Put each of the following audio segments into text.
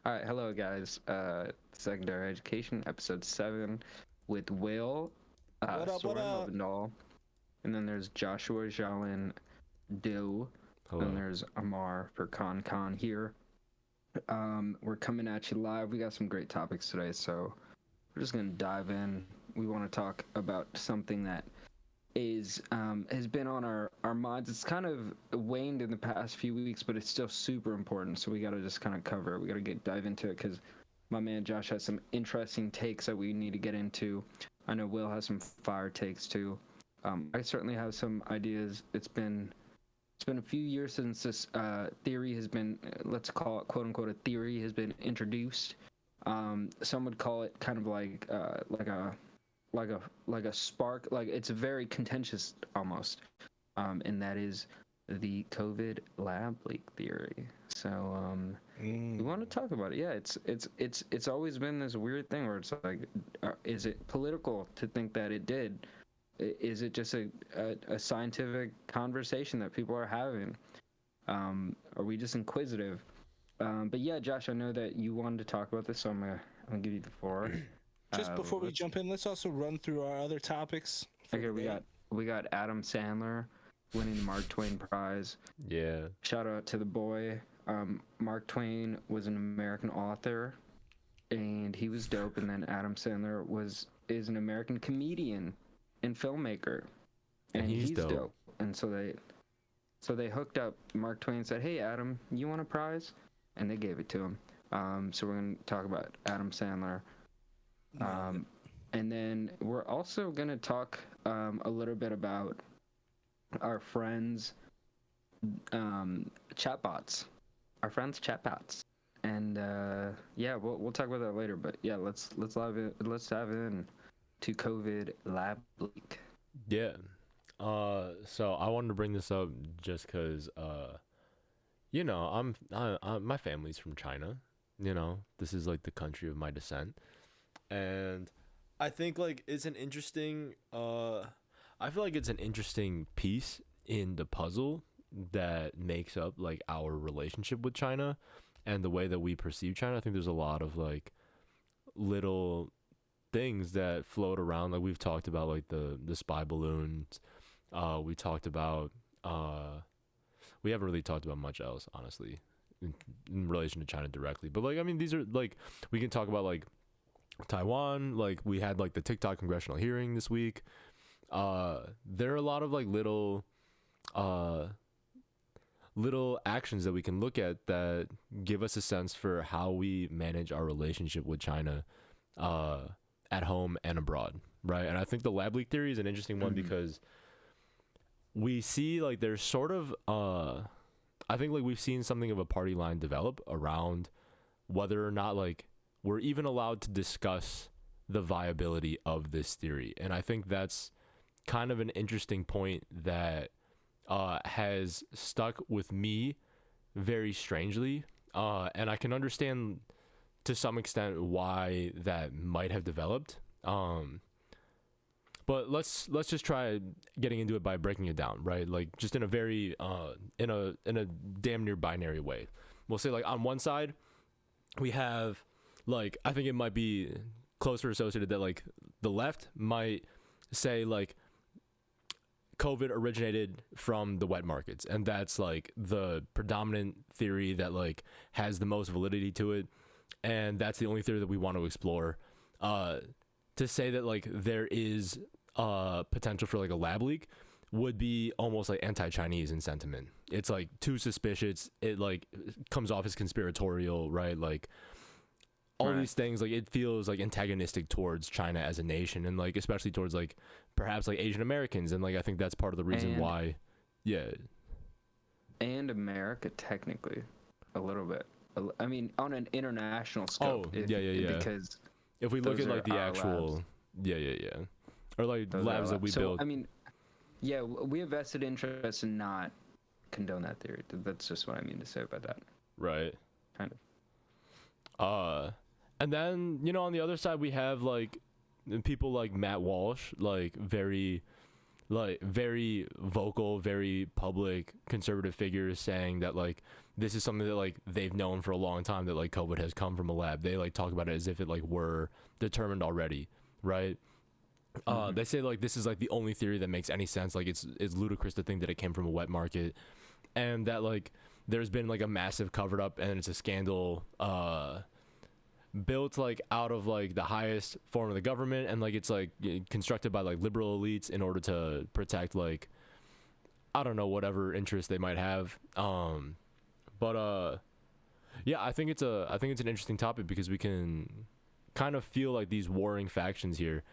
All right, hello guys. Secondary Education, episode 7, with Will, What up? What Soren up? Lovendall, and then there's Joshua Jalen Dill, and Hello. there's Amar for Con here. We're coming at you live. We got some great topics today, so we're just gonna dive in. We want to talk about something that is has been on our minds. It's kind of waned in the past few weeks, but it's still super important. So we got to just kind of cover it. We got to dive into it because my man Josh has some interesting takes that we need to get into. I know Will has some fire takes too. I certainly have some ideas. It's been a few years since this theory has been, let's call it quote unquote a theory, has been introduced. Some would call it kind of like a spark, like it's very contentious almost, and that is the COVID lab leak theory. So we want to talk about it. Yeah, it's always been this weird thing where it's like, is it political to think that it did? Is it just a scientific conversation that people are having? Are we just inquisitive? But yeah, Josh, I know that you wanted to talk about this, so I'm gonna give you the floor. Just before we let's- jump in, let's also run through our other topics. for Okay, today. we got Adam Sandler winning the Mark Twain Prize. Yeah. Shout out to the boy. Mark Twain was an American author, and he was dope. And then Adam Sandler is an American comedian and filmmaker, and he's he's dope. dope. And so they hooked up. Mark Twain said, "Hey, Adam, you want a prize?" And they gave it to him. So we're gonna talk about Adam Sandler. And then we're also going to talk a little bit about our friends' chatbots. Our friends' chatbots. And yeah, we'll talk about that later. But yeah, let's dive in to COVID lab leak. Yeah. So I wanted to bring this up just because, my family's from China. This is like the country of my descent, and I think like it's an interesting. I feel like it's an interesting piece in the puzzle that makes up like our relationship with China and the way that we perceive China. I think there's a lot of like little things that float around. Like we've talked about like the spy balloons. We talked about we haven't really talked about much else, honestly, in relation to China directly. But like I mean, these are like we can talk about like Taiwan. Like we had like the TikTok congressional hearing this week. There are a lot of like little actions that we can look at that give us a sense for how we manage our relationship with China at home and abroad, right? And I think the lab leak theory is an interesting one because we see like there's sort of I think like we've seen something of a party line develop around whether or not like we're even allowed to discuss the viability of this theory. And I think that's kind of an interesting point that has stuck with me very strangely. And I can understand to some extent why that might have developed. But let's just try getting into it by breaking it down, right? Like just in a very in a damn near binary way. We'll say like on one side we have like I think it might be closer associated that like the left might say like COVID originated from the wet markets, and that's like the predominant theory that like has the most validity to it, and that's the only theory that we want to explore. To say that like there is potential for like a lab leak would be almost like anti-Chinese in sentiment. It's like too suspicious. It like comes off as conspiratorial, right? Like all Right. these things, like it feels like antagonistic towards China as a nation, and like especially towards like perhaps like Asian Americans, and like I think that's part of the reason And- why. Yeah, And America, technically, a little bit. I mean, on an international scope. Oh, yeah. Because if we look those at like are the our actual, labs. yeah, or like those are labs our that we so, build. I mean, yeah, we have vested interest in not condone that theory. That's just what I mean to say about that. Right. Kind of. And then, on the other side, we have like people like Matt Walsh, like very vocal, very public conservative figures saying that like this is something that like they've known for a long time, that like COVID has come from a lab. They like talk about it as if it like were determined already, right? They say like this is like the only theory that makes any sense. Like it's ludicrous to think that it came from a wet market, and that like there's been like a massive covered up and it's a scandal built like out of like the highest form of the government, and like it's like constructed by like liberal elites in order to protect like, I don't know, whatever interest they might have. But yeah, I think it's an interesting topic because we can kind of feel like these warring factions here.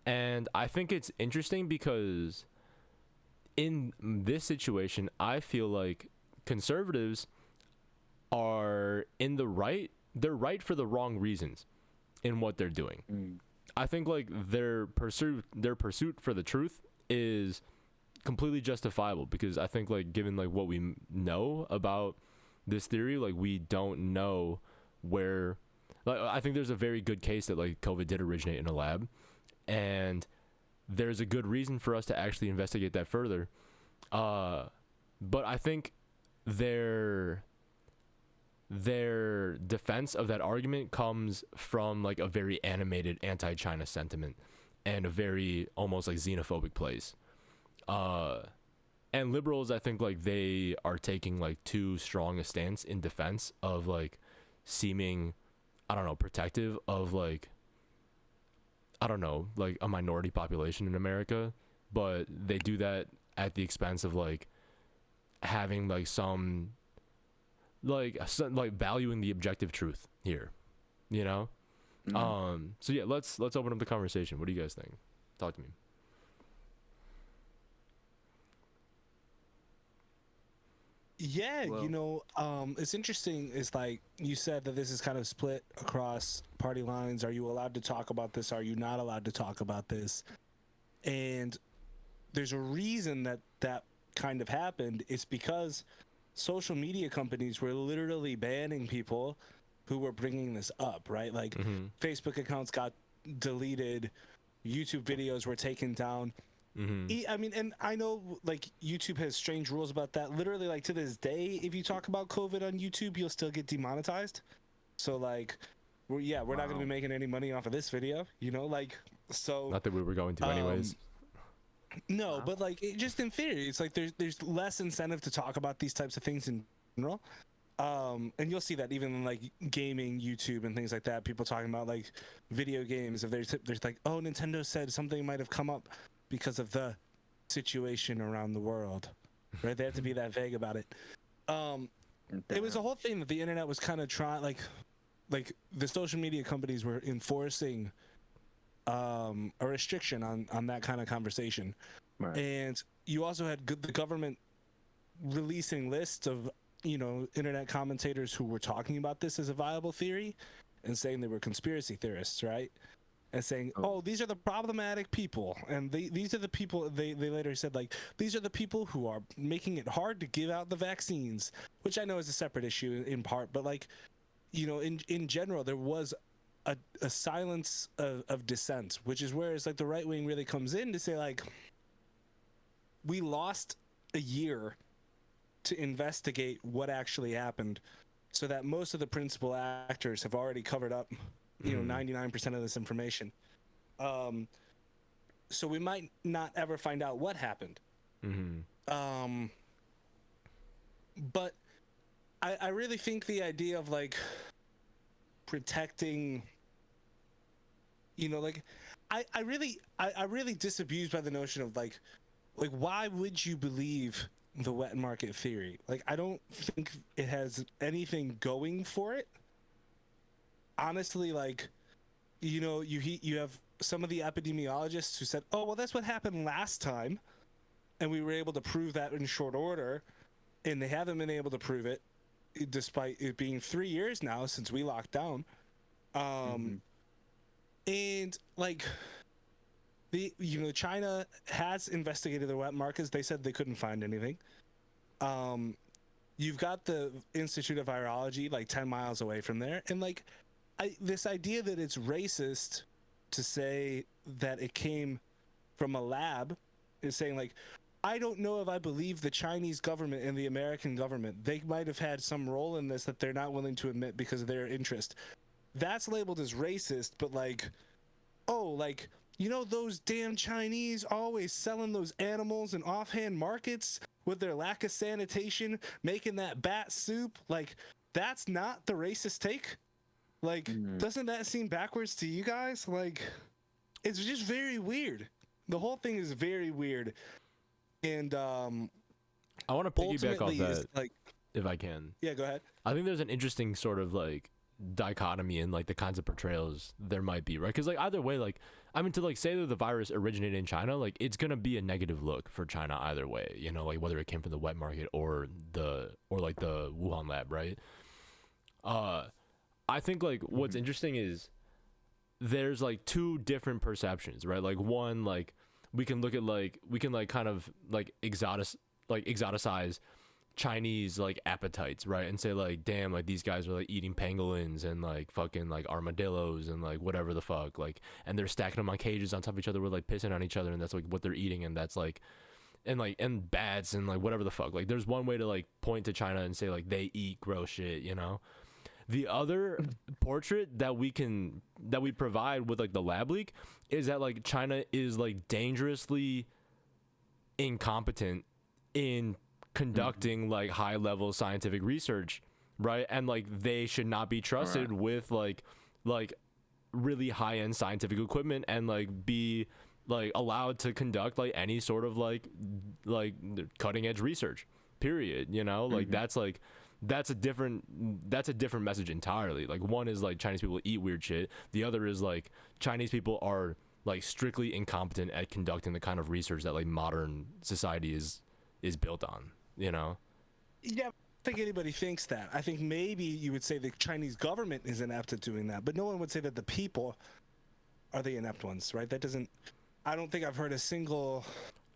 And I think it's interesting because in this situation, I feel like conservatives are in the right. They're right for the wrong reasons in what they're doing. I think like their pursuit for the truth is completely justifiable, because I think like given like what we know about this theory, like we don't know where, like I think there's a very good case that like COVID did originate in a lab, and there's a good reason for us to actually investigate that further. But I think their defense of that argument comes from like a very animated anti-China sentiment and a very almost like xenophobic place. And liberals, I think like they are taking like too strong a stance in defense of like seeming, I don't know, protective of like, I don't know, like a minority population in America, but they do that at the expense of like having like some like valuing the objective truth here, you know? So yeah, let's open up the conversation. What do you guys think? Talk to me. Yeah, Well, it's interesting. It's like you said that this is kind of split across party lines. Are you allowed to talk about this? Are you not allowed to talk about this? And there's a reason that kind of happened. It's because social media companies were literally banning people who were bringing this up, right? Like Facebook accounts got deleted, YouTube videos were taken down. I mean, and I know like YouTube has strange rules about that. Literally, like to this day, if you talk about COVID on YouTube, you'll still get demonetized. So like, we're not gonna be making any money off of this video, like so. Not that we were going to anyways. No, but like just in theory, it's like there's less incentive to talk about these types of things in general. And you'll see that even in like gaming YouTube and things like that, people talking about like video games. If there's like, oh, Nintendo said something might have come up because of the situation around the world, right? They have to be that vague about it. It was a whole thing that the internet was kind of trying, like the social media companies were enforcing a restriction on that kind of conversation. Right. And you also had the government releasing lists of internet commentators who were talking about this as a viable theory and saying they were conspiracy theorists, right? And saying, oh, these are the problematic people, and these are the people. They later said like these are the people who are making it hard to give out the vaccines, which I know is a separate issue in part, but like in general there was a silence of dissent, which is where it's like the right wing really comes in to say like we lost a year to investigate what actually happened, so that most of the principal actors have already covered up 99% of this information. So we might not ever find out what happened. But I really think the idea of like protecting, like I really disabuse by the notion of like why would you believe the wet market theory? Like I don't think it has anything going for it. Honestly, like you have some of the epidemiologists who said, oh well, that's what happened last time, and we were able to prove that in short order, and they haven't been able to prove it despite it being 3 years now since we locked down. And like China has investigated the wet markets. They said they couldn't find anything. You've got the Institute of Virology like 10 miles away from there, and like this idea that it's racist to say that it came from a lab is saying like I don't know if I believe the Chinese government and the American government. They might have had some role in this that they're not willing to admit because of their interest. That's labeled as racist, but like, oh, like, you know, those damn Chinese always selling those animals in offhand markets with their lack of sanitation, making that bat soup. Like, that's not the racist take. Like, doesn't that seem backwards to you guys? Like, it's just very weird. The whole thing is very weird. And I want to piggyback off that, like, if I can. Yeah, go ahead. I think there's an interesting sort of like dichotomy in like the kinds of portrayals there might be, right? Because like either way, like I mean, to like say that the virus originated in China, like it's gonna be a negative look for China either way, you know, like whether it came from the wet market or like the Wuhan lab, right? I think like what's interesting is there's like two different perceptions, right? Like one, like we can look at like kind of like exoticize Chinese like appetites, right? And say like, damn, like these guys are like eating pangolins and like fucking like armadillos and like whatever the fuck, like, and they're stacking them on cages on top of each other with like pissing on each other, and that's like what they're eating, and that's like, and bats and like whatever the fuck. Like there's one way to like point to China and say like they eat gross shit, you know? The other portrait that we provide with like the lab leak is that like China is like dangerously incompetent in conducting like high level scientific research, right? And like they should not be trusted with like really high end scientific equipment and like be like allowed to conduct like any sort of like cutting edge research, period, you know? Like that's a different message entirely. Like one is like Chinese people eat weird shit. The other is like Chinese people are like strictly incompetent at conducting the kind of research that like modern society is built on, you know? Yeah, I don't think anybody thinks that. I think maybe you would say the Chinese government is inept at doing that, but no one would say that the people are the inept ones, right? I don't think I've heard a single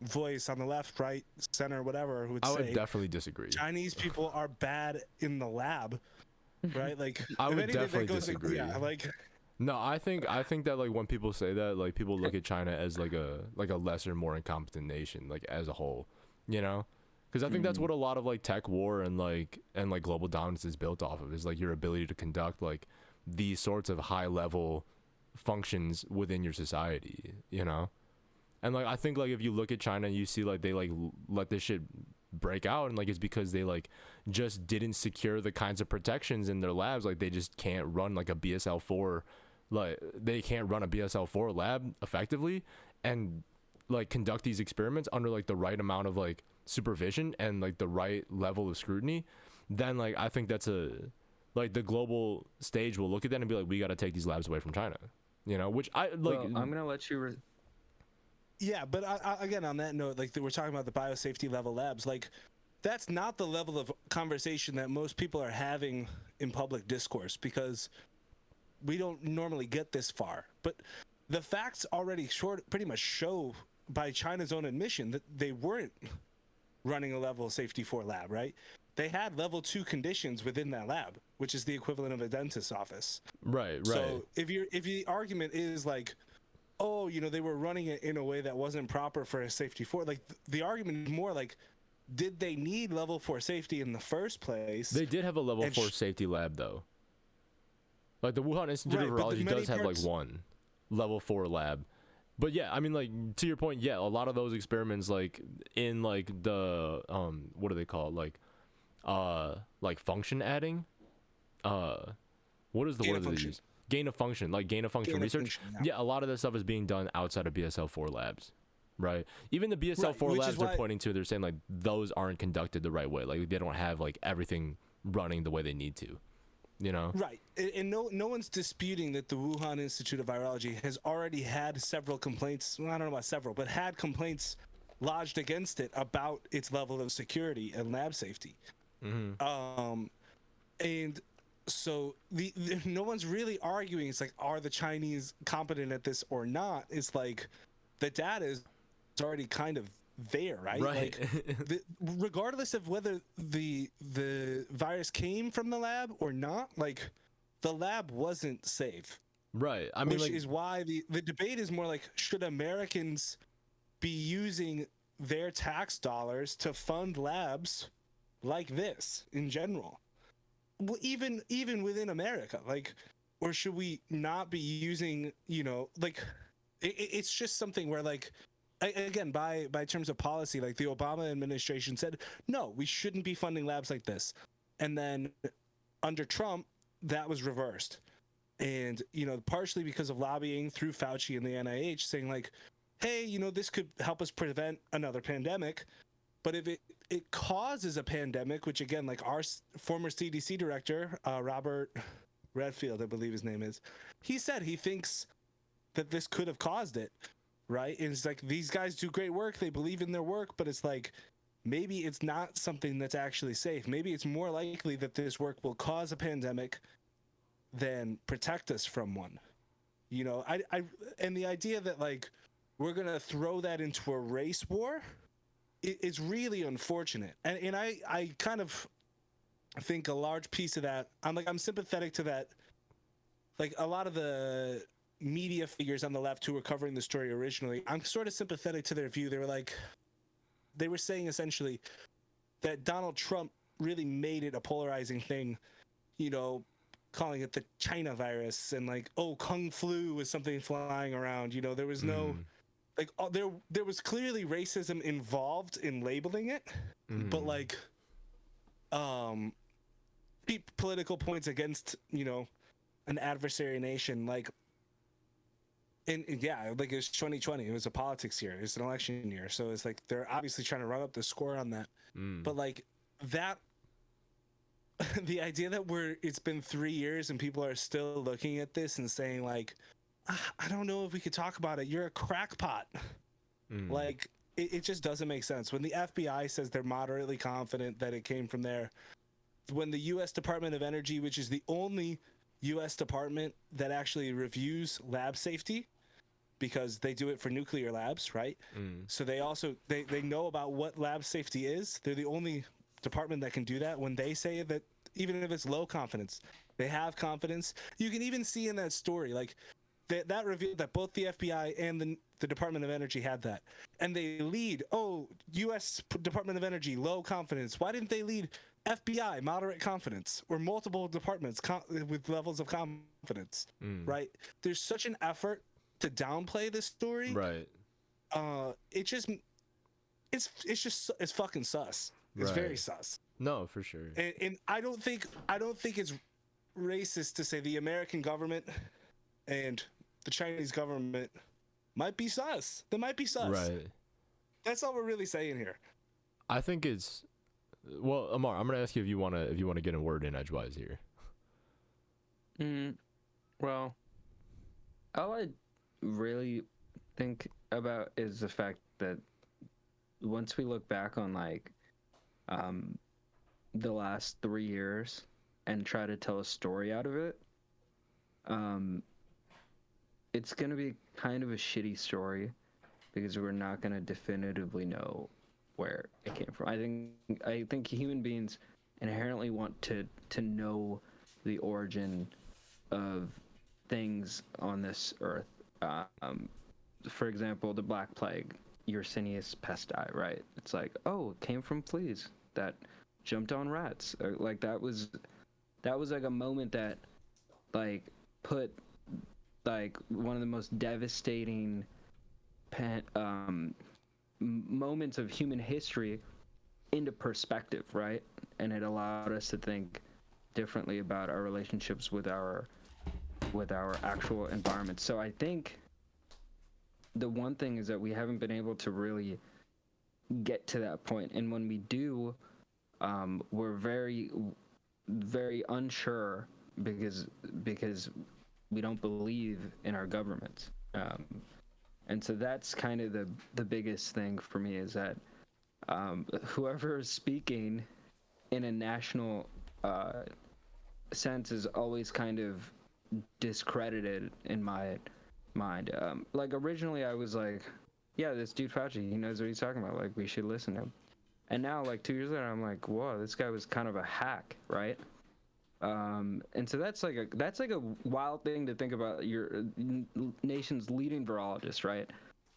voice on the left, right, center, whatever, who would say, I would definitely disagree. Chinese people are bad in the lab, right? Like I would definitely disagree. Yeah, like no, I think that like when people say that, like people look at China as like a lesser, more incompetent nation, like as a whole, you know? Because I think that's what a lot of like tech war and like global dominance is built off of, is like your ability to conduct like these sorts of high level functions within your society, you know? And like I think like if you look at China, you see like they like let this shit break out, and like it's because they like just didn't secure the kinds of protections in their labs. Like they just can't run like a BSL-4, like they can't run a BSL-4 lab effectively and like conduct these experiments under like the right amount of like supervision and like the right level of scrutiny. Then like I think that's like the global stage will look at that and be like, we got to take these labs away from China, you know? Which I like. Well, I'm gonna let you. Yeah, but again, on that note, like we're talking about the biosafety level labs, like that's not the level of conversation that most people are having in public discourse, because we don't normally get this far. But the facts already pretty much show by China's own admission that they weren't running a level safety 4 lab, right? They had level 2 conditions within that lab, which is the equivalent of a dentist's office. Right. So if the argument is like, oh, you know, they were running it in a way that wasn't proper for a safety 4. Like the argument is more like, did they need level 4 safety in the first place? They did have a level 4 safety lab though. Like the Wuhan Institute of Virology does have like one level 4 lab. But yeah, I mean, like to your point, yeah, a lot of those experiments, like in like the what do they call it? Like function adding. What is the word that they use? Gain of function research. Yeah, a lot of that stuff is being done outside of BSL-4 labs, right? Even the BSL-4 labs they're pointing to, they're saying like those aren't conducted the right way. Like they don't have like everything running the way they need to, you know? Right. And no one's disputing that the Wuhan Institute of Virology has already had several complaints. Well, I don't know about several, but had complaints lodged against it about its level of security and lab safety. Mm-hmm. And so no one's really arguing. It's like, are the Chinese competent at this or not? It's like the data is already kind of there, right? Like, regardless of whether the virus came from the lab or not, like the lab wasn't safe. Right. I mean, which like, is why the debate is more like, should Americans be using their tax dollars to fund labs like this in general? Well, even within America, like, or should we not be using, like, it's just something where, like, again, by terms of policy, like the Obama administration said, no, we shouldn't be funding labs like this, and then under Trump, that was reversed, and partially because of lobbying through Fauci and the NIH saying like, hey, this could help us prevent another pandemic. But if it causes a pandemic, which again, like our former CDC director, Robert Redfield, I believe his name is, he said he thinks that this could have caused it, right? And it's like, these guys do great work, they believe in their work, but it's like, maybe it's not something that's actually safe. Maybe it's more likely that this work will cause a pandemic than protect us from one. And the idea that like we're gonna throw that into a race war, it's really unfortunate. And I kind of think a large piece of that, I'm sympathetic to that. Like a lot of the media figures on the left who were covering the story originally, I'm sort of sympathetic to their view. They were saying essentially that Donald Trump really made it a polarizing thing, calling it the China virus, and like, oh, Kung flu was something flying around. There was no, like, there was clearly racism involved in labeling it, but like, political points against, an adversary nation, like, and yeah, like, it was 2020, it was a politics year, it's an election year, so it's like they're obviously trying to run up the score on that. But like that, the idea that it's been 3 years and people are still looking at this and saying like, I don't know if we could talk about it, you're a crackpot. Like, it just doesn't make sense. When the FBI says they're moderately confident that it came from there, when the U.S. Department of Energy, which is the only U.S. department that actually reviews lab safety, because they do it for nuclear labs, right? So they also, they know about what lab safety is. They're the only department that can do that. When they say that, even if it's low confidence, they have confidence. You can even see in that story, like, that revealed that both the FBI and the Department of Energy had that. And they lead, U.S. Department of Energy, low confidence. Why didn't they lead FBI, moderate confidence, or multiple departments with levels of confidence, right? There's such an effort to downplay this story. Right. It's fucking sus. It's Right. very sus. No, for sure. And I don't think it's racist to say the American government and the Chinese government might be sus. They might be sus. Right. That's all we're really saying here. I think it's, well, Amar, I'm gonna ask you if you wanna get a word in edgewise here. Well, all I really think about is the fact that once we look back on like the last 3 years and try to tell a story out of it, it's gonna be kind of a shitty story because we're not gonna definitively know where it came from. I think human beings inherently want to know the origin of things on this earth. For example, the Black Plague, Yersinia pestis, right? It's like, oh, it came from fleas that jumped on rats. Like that was like a moment that like put like one of the most devastating moments of human history into perspective, right? And it allowed us to think differently about our relationships with our actual environment. So I think the one thing is that we haven't been able to really get to that point, and when we do, we're very, very unsure because we don't believe in our governments. And so that's kind of the biggest thing for me is that whoever is speaking in a national sense is always kind of discredited in my mind. Like originally I was like, yeah, this dude Fauci, he knows what he's talking about. Like we should listen to him. And now like 2 years later, I'm like, whoa, this guy was kind of a hack, right? And so that's like a wild thing to think about. Your nation's leading virologist, right?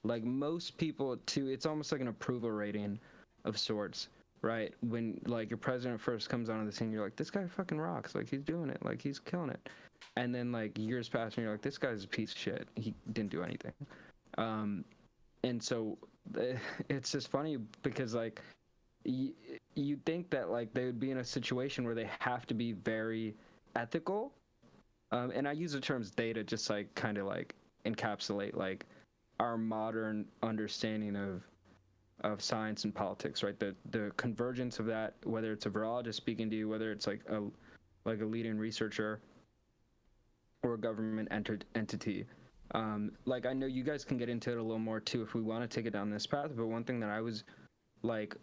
like most people too, it's almost like an approval rating of sorts, right? When like your president first comes onto the scene, you're like, this guy fucking rocks, like he's doing it, like he's killing it. And then like years pass and you're like, this guy's a piece of shit, he didn't do anything. And so it's just funny because like you think that like they would be in a situation where they have to be very ethical, and I use the terms data just like kind of like encapsulate like our modern understanding of science and politics, right? The convergence of that, whether it's a virologist speaking to you, whether it's like a leading researcher or a government entity. Like I know you guys can get into it a little more too if we want to take it down this path, but one thing that I was like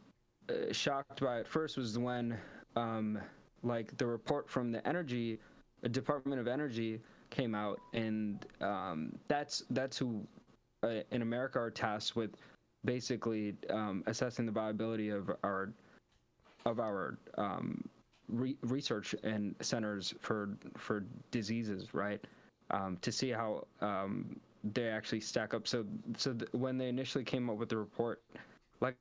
shocked by at first was when like the report from the Department of Energy came out, and that's who in America are tasked with basically assessing the viability of our research and centers for diseases, right? To see how they actually stack up. So when they initially came up with the report, like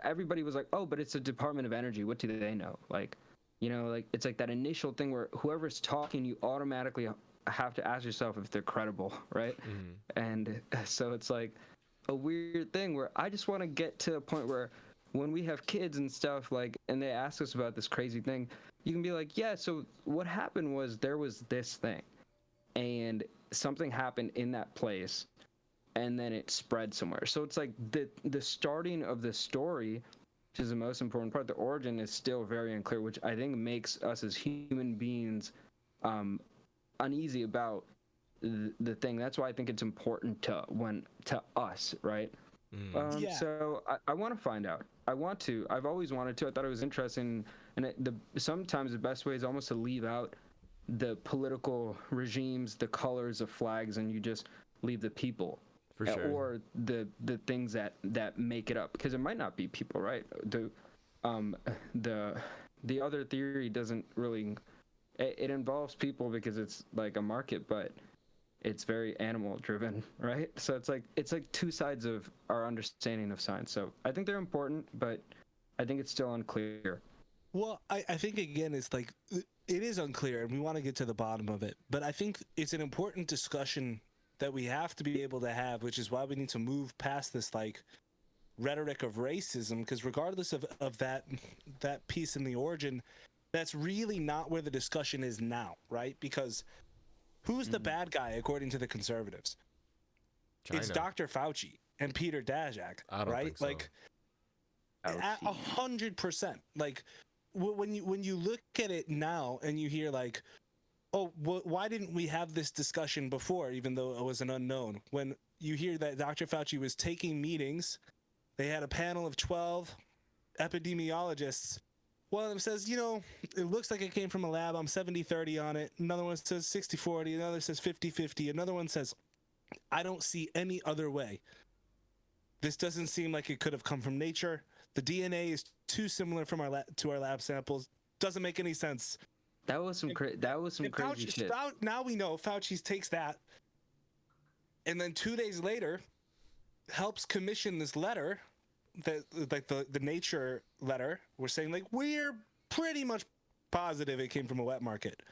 everybody was like, oh, but it's the Department of Energy. What do they know? Like, you know, like it's like that initial thing where whoever's talking, you automatically have to ask yourself if they're credible, right? And so it's like a weird thing where I just want to get to a point where when we have kids and stuff, like, and they ask us about this crazy thing, you can be like, yeah, so what happened was there was this thing and something happened in that place and then it spread somewhere. So it's like the starting of the story, which is the most important part, the origin is still very unclear, which I think makes us as human beings uneasy about the thing. That's why I think it's important to us, right? Yeah. So I want to find out. I've always wanted to. I thought it was interesting, and sometimes the best way is almost to leave out the political regimes, the colors of flags, and you just leave the people. For sure. Or the things that make it up, because it might not be people, right? The other theory doesn't really. It involves people because it's like a market, but it's very animal driven, right? So it's like two sides of our understanding of science. So I think they're important, but I think it's still unclear. Well, I think again, it's like it is unclear, and we want to get to the bottom of it. But I think it's an important discussion that we have to be able to have, which is why we need to move past this like rhetoric of racism, because regardless of that piece in the origin, that's really not where the discussion is now, right? Because who's the bad guy according to the conservatives? China. It's Dr. Fauci and Peter Daszak, I don't right? think so. Like 100%. Like when you look at it now and you hear like, oh, why didn't we have this discussion before, even though it was an unknown? When you hear that Dr. Fauci was taking meetings, they had a panel of 12 epidemiologists. One of them says, you know, it looks like it came from a lab. I'm 70-30 on it. Another one says 60-40. Another says 50-50. Another one says, I don't see any other way. This doesn't seem like it could have come from nature. The DNA is too similar from to our lab samples. Doesn't make any sense. That was some crazy shit. Now we know Fauci takes that, and then 2 days later, helps commission this letter, that like the Nature letter. We're saying like we're pretty much positive it came from a wet market,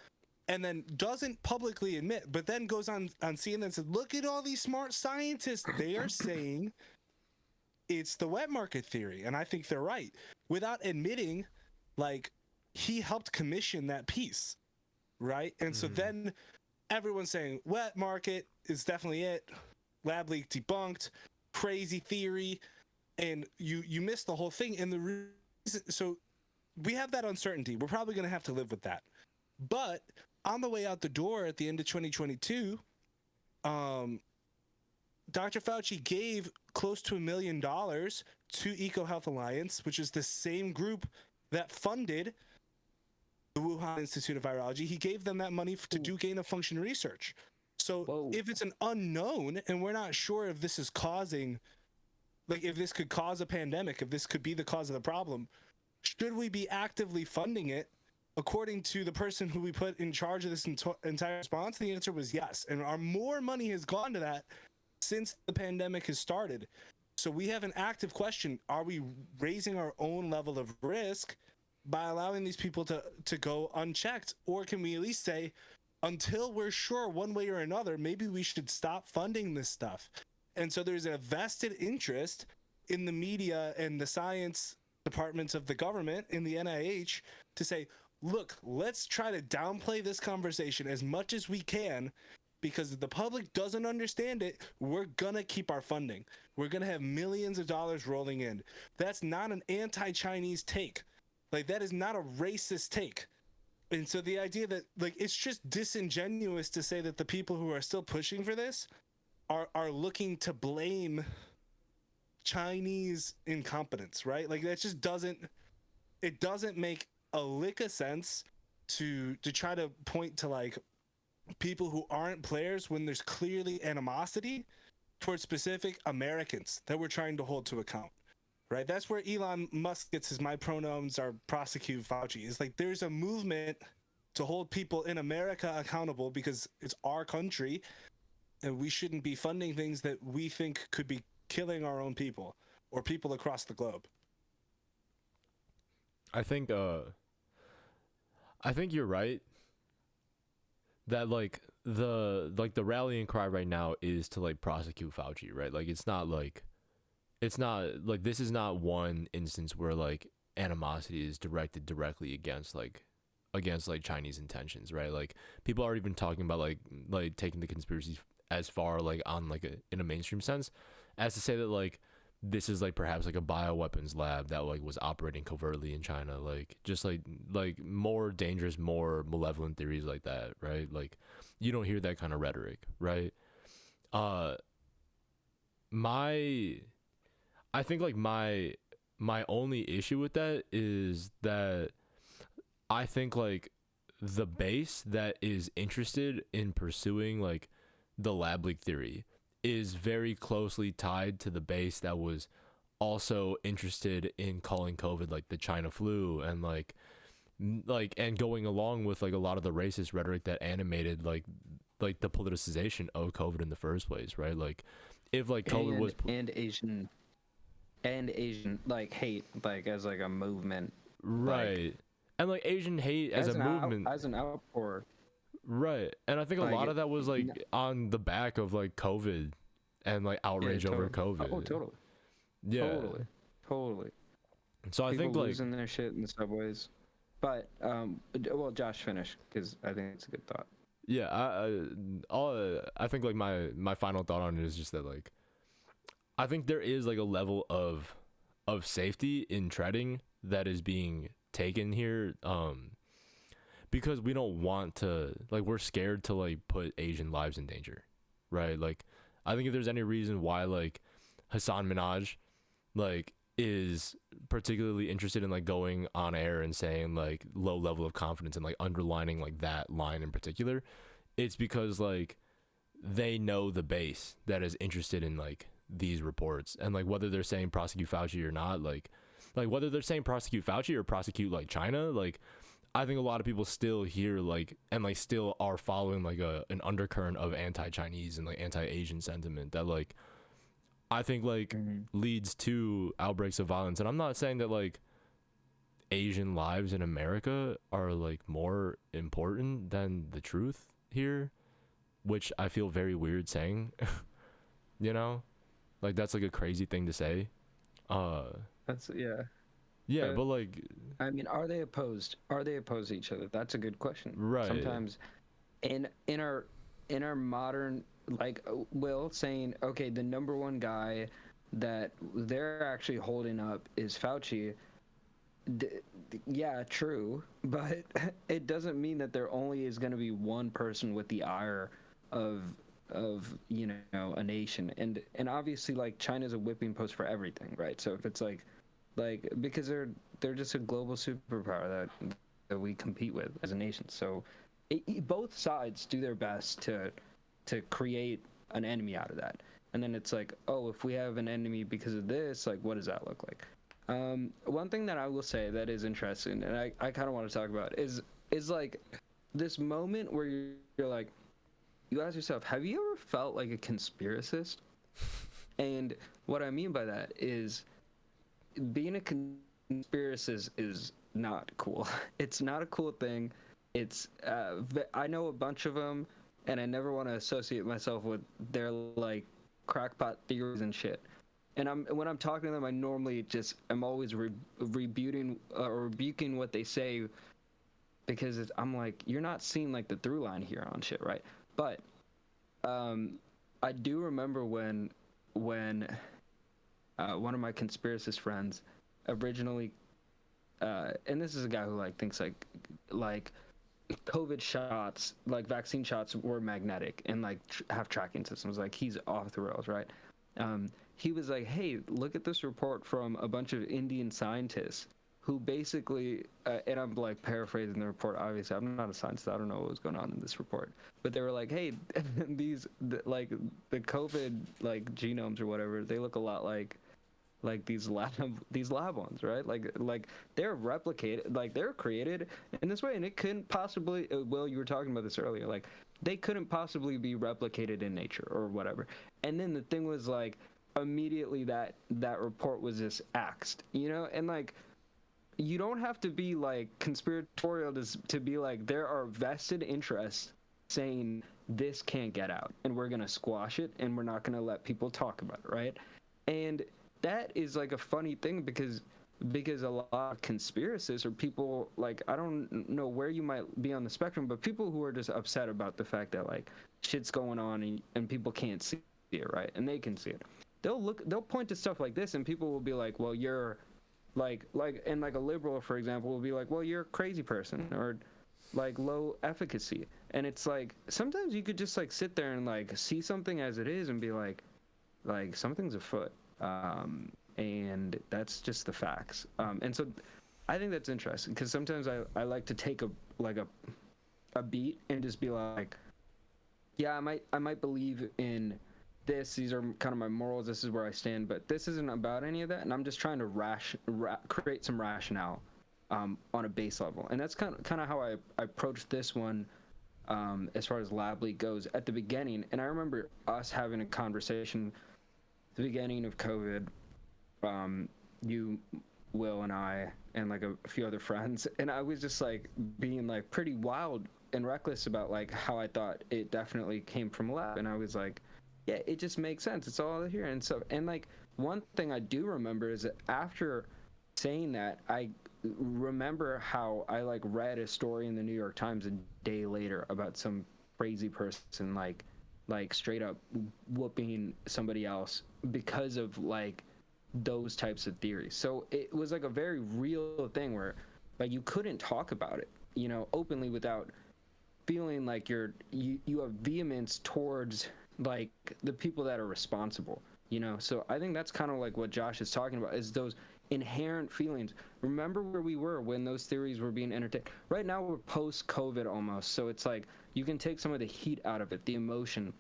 and then doesn't publicly admit, but then goes on CNN and says, "Look at all these smart scientists. They are saying it's the wet market theory," and I think they're right, without admitting like he helped commission that piece, right? And so then everyone's saying wet market is definitely it, lab leak debunked, crazy theory, and you miss the whole thing. And the reason, so we have that uncertainty. We're probably going to have to live with that. But on the way out the door at the end of 2022, Dr. Fauci gave close to $1 million to EcoHealth Alliance, which is the same group that funded the Wuhan Institute of Virology. He gave them that money to do gain of function research. So if it's an unknown and we're not sure if this is causing, like if this could cause a pandemic, if this could be the cause of the problem, should we be actively funding it? According to the person who we put in charge of this entire response, the answer was yes. And our more money has gone to that, since the pandemic has started. So we have an active question: are we raising our own level of risk by allowing these people to go unchecked, or can we at least say, until we're sure one way or another, maybe we should stop funding this stuff? And so there's a vested interest in the media and the science departments of the government in the NIH to say, look, let's try to downplay this conversation as much as we can, because if the public doesn't understand it, we're gonna keep our funding. We're gonna have millions of dollars rolling in. That's not an anti-Chinese take. Like, that is not a racist take. And so the idea that, like, it's just disingenuous to say that the people who are still pushing for this are looking to blame Chinese incompetence, right? Like, that just doesn't make a lick of sense to try to point to, like, people who aren't players when there's clearly animosity towards specific Americans that we're trying to hold to account, right? That's where Elon Musk gets his "my pronouns are prosecute Fauci." It's like there's a movement to hold people in America accountable because it's our country, and we shouldn't be funding things that we think could be killing our own people or people across the globe. I think you're right that like the rallying cry right now is to like prosecute Fauci, right? Like it's not like this is not one instance where like animosity is directed directly against Chinese intentions, right? Like people are even talking about like taking the conspiracy as far like on like in a mainstream sense as to say that like this is like perhaps like a bioweapons lab that like was operating covertly in China, like just like more dangerous, more malevolent theories like that, right? Like you don't hear that kind of rhetoric, right? I think like my only issue with that is that I think like the base that is interested in pursuing like the lab leak theory is very closely tied to the base that was also interested in calling COVID like the China flu and like and going along with like a lot of the racist rhetoric that animated like the politicization of COVID in the first place, right? Like if like COVID was and Asian like hate like as like a movement, right? Like, and like Asian hate as a movement, as an outpour. Right. And I think a lot of that was like on the back of like COVID and like outrage over COVID. Oh, totally. Yeah. Totally. So I think like losing their shit in the subways. But well, Josh, finish because I think it's a good thought. Yeah, I think like my final thought on it is just that like I think there is like a level of safety in treading that is being taken here because we don't want to like we're scared to like put Asian lives in danger, right? Like I think if there's any reason why like Hassan Minhaj like is particularly interested in like going on air and saying like low level of confidence and like underlining like that line in particular, it's because like they know the base that is interested in like these reports, and like whether they're saying prosecute Fauci or not, like whether they're saying prosecute Fauci or prosecute like China, like I think a lot of people still hear like and like still are following like an undercurrent of anti-Chinese and like anti-Asian sentiment that like I think like leads to outbreaks of violence. And I'm not saying that like Asian lives in America are like more important than the truth here, which I feel very weird saying. You know, like that's like a crazy thing to say. That's yeah, but like I mean, are they opposed to each other? That's a good question. Right. Sometimes in our modern, like Will saying, okay, the number one guy that they're actually holding up is Fauci. Yeah, true, but it doesn't mean that there only is going to be one person with the ire of you know, a nation, and obviously like China's a whipping post for everything, right? So if it's like because they're just a global superpower that we compete with as a nation. So both sides do their best to create an enemy out of that, and then it's like, oh, if we have an enemy because of this, like what does that look like? One thing that I will say that is interesting, and I kind of want to talk about is like this moment where you're like, you ask yourself, have you ever felt like a conspiracist? And what I mean by that is being a conspiracist is not cool. It's not a cool thing. It's I know a bunch of them, and I never want to associate myself with their like crackpot theories and shit. And when I'm talking to them, I normally just I'm always rebuking or rebuking what they say because I'm like, you're not seeing like the through line here on shit, right? But I do remember when one of my conspiracist friends originally, and this is a guy who like thinks like COVID shots, like vaccine shots, were magnetic and like have tracking systems. Like he's off the rails, right? He was like, "Hey, look at this report from a bunch of Indian scientists who basically," and I'm like paraphrasing the report. Obviously, I'm not a scientist. I don't know what was going on in this report, but they were like, "Hey, like the COVID like genomes or whatever, they look a lot like these lab ones, right? Like they're replicated, like they're created in this way, and it couldn't possibly. Will, you were talking about this earlier, like they couldn't possibly be replicated in nature or whatever." And then the thing was like immediately that report was just axed, you know, and like you don't have to be like conspiratorial to be like there are vested interests saying this can't get out and we're gonna squash it and we're not gonna let people talk about it, right? And that is like a funny thing because a lot of conspiracists or people like I don't know where you might be on the spectrum, but people who are just upset about the fact that like shit's going on and people can't see it, right? And they can see it. They'll point to stuff like this and people will be like, well, you're like and like a liberal, for example, will be like, well, you're a crazy person or like low efficacy. And it's like sometimes you could just like sit there and like see something as it is and be like something's afoot. And that's just the facts. And so I think that's interesting because sometimes I like to take a beat and just be like, yeah, I might believe in this. These are kind of my morals. This is where I stand, but this isn't about any of that. And I'm just trying to create some rationale on a base level. And that's kind of how I approached this one as far as Lab Leak goes at the beginning. And I remember us having a conversation at the beginning of COVID, you, Will, and I, and like a few other friends, and I was just like being like pretty wild and reckless about like how I thought it definitely came from Lab, and I was like, yeah, it just makes sense. It's all here and so. And like one thing I do remember is that after saying that, I remember how I like read a story in the New York Times a day later about some crazy person like straight up whooping somebody else because of like those types of theories. So it was like a very real thing where like you couldn't talk about it, you know, openly without feeling like you have vehemence towards like the people that are responsible, you know. So I think that's kind of like what Josh is talking about is those inherent feelings. Remember where we were when those theories were being entertained. Right now we're post COVID almost, so it's like you can take some of the heat out of it, the emotion.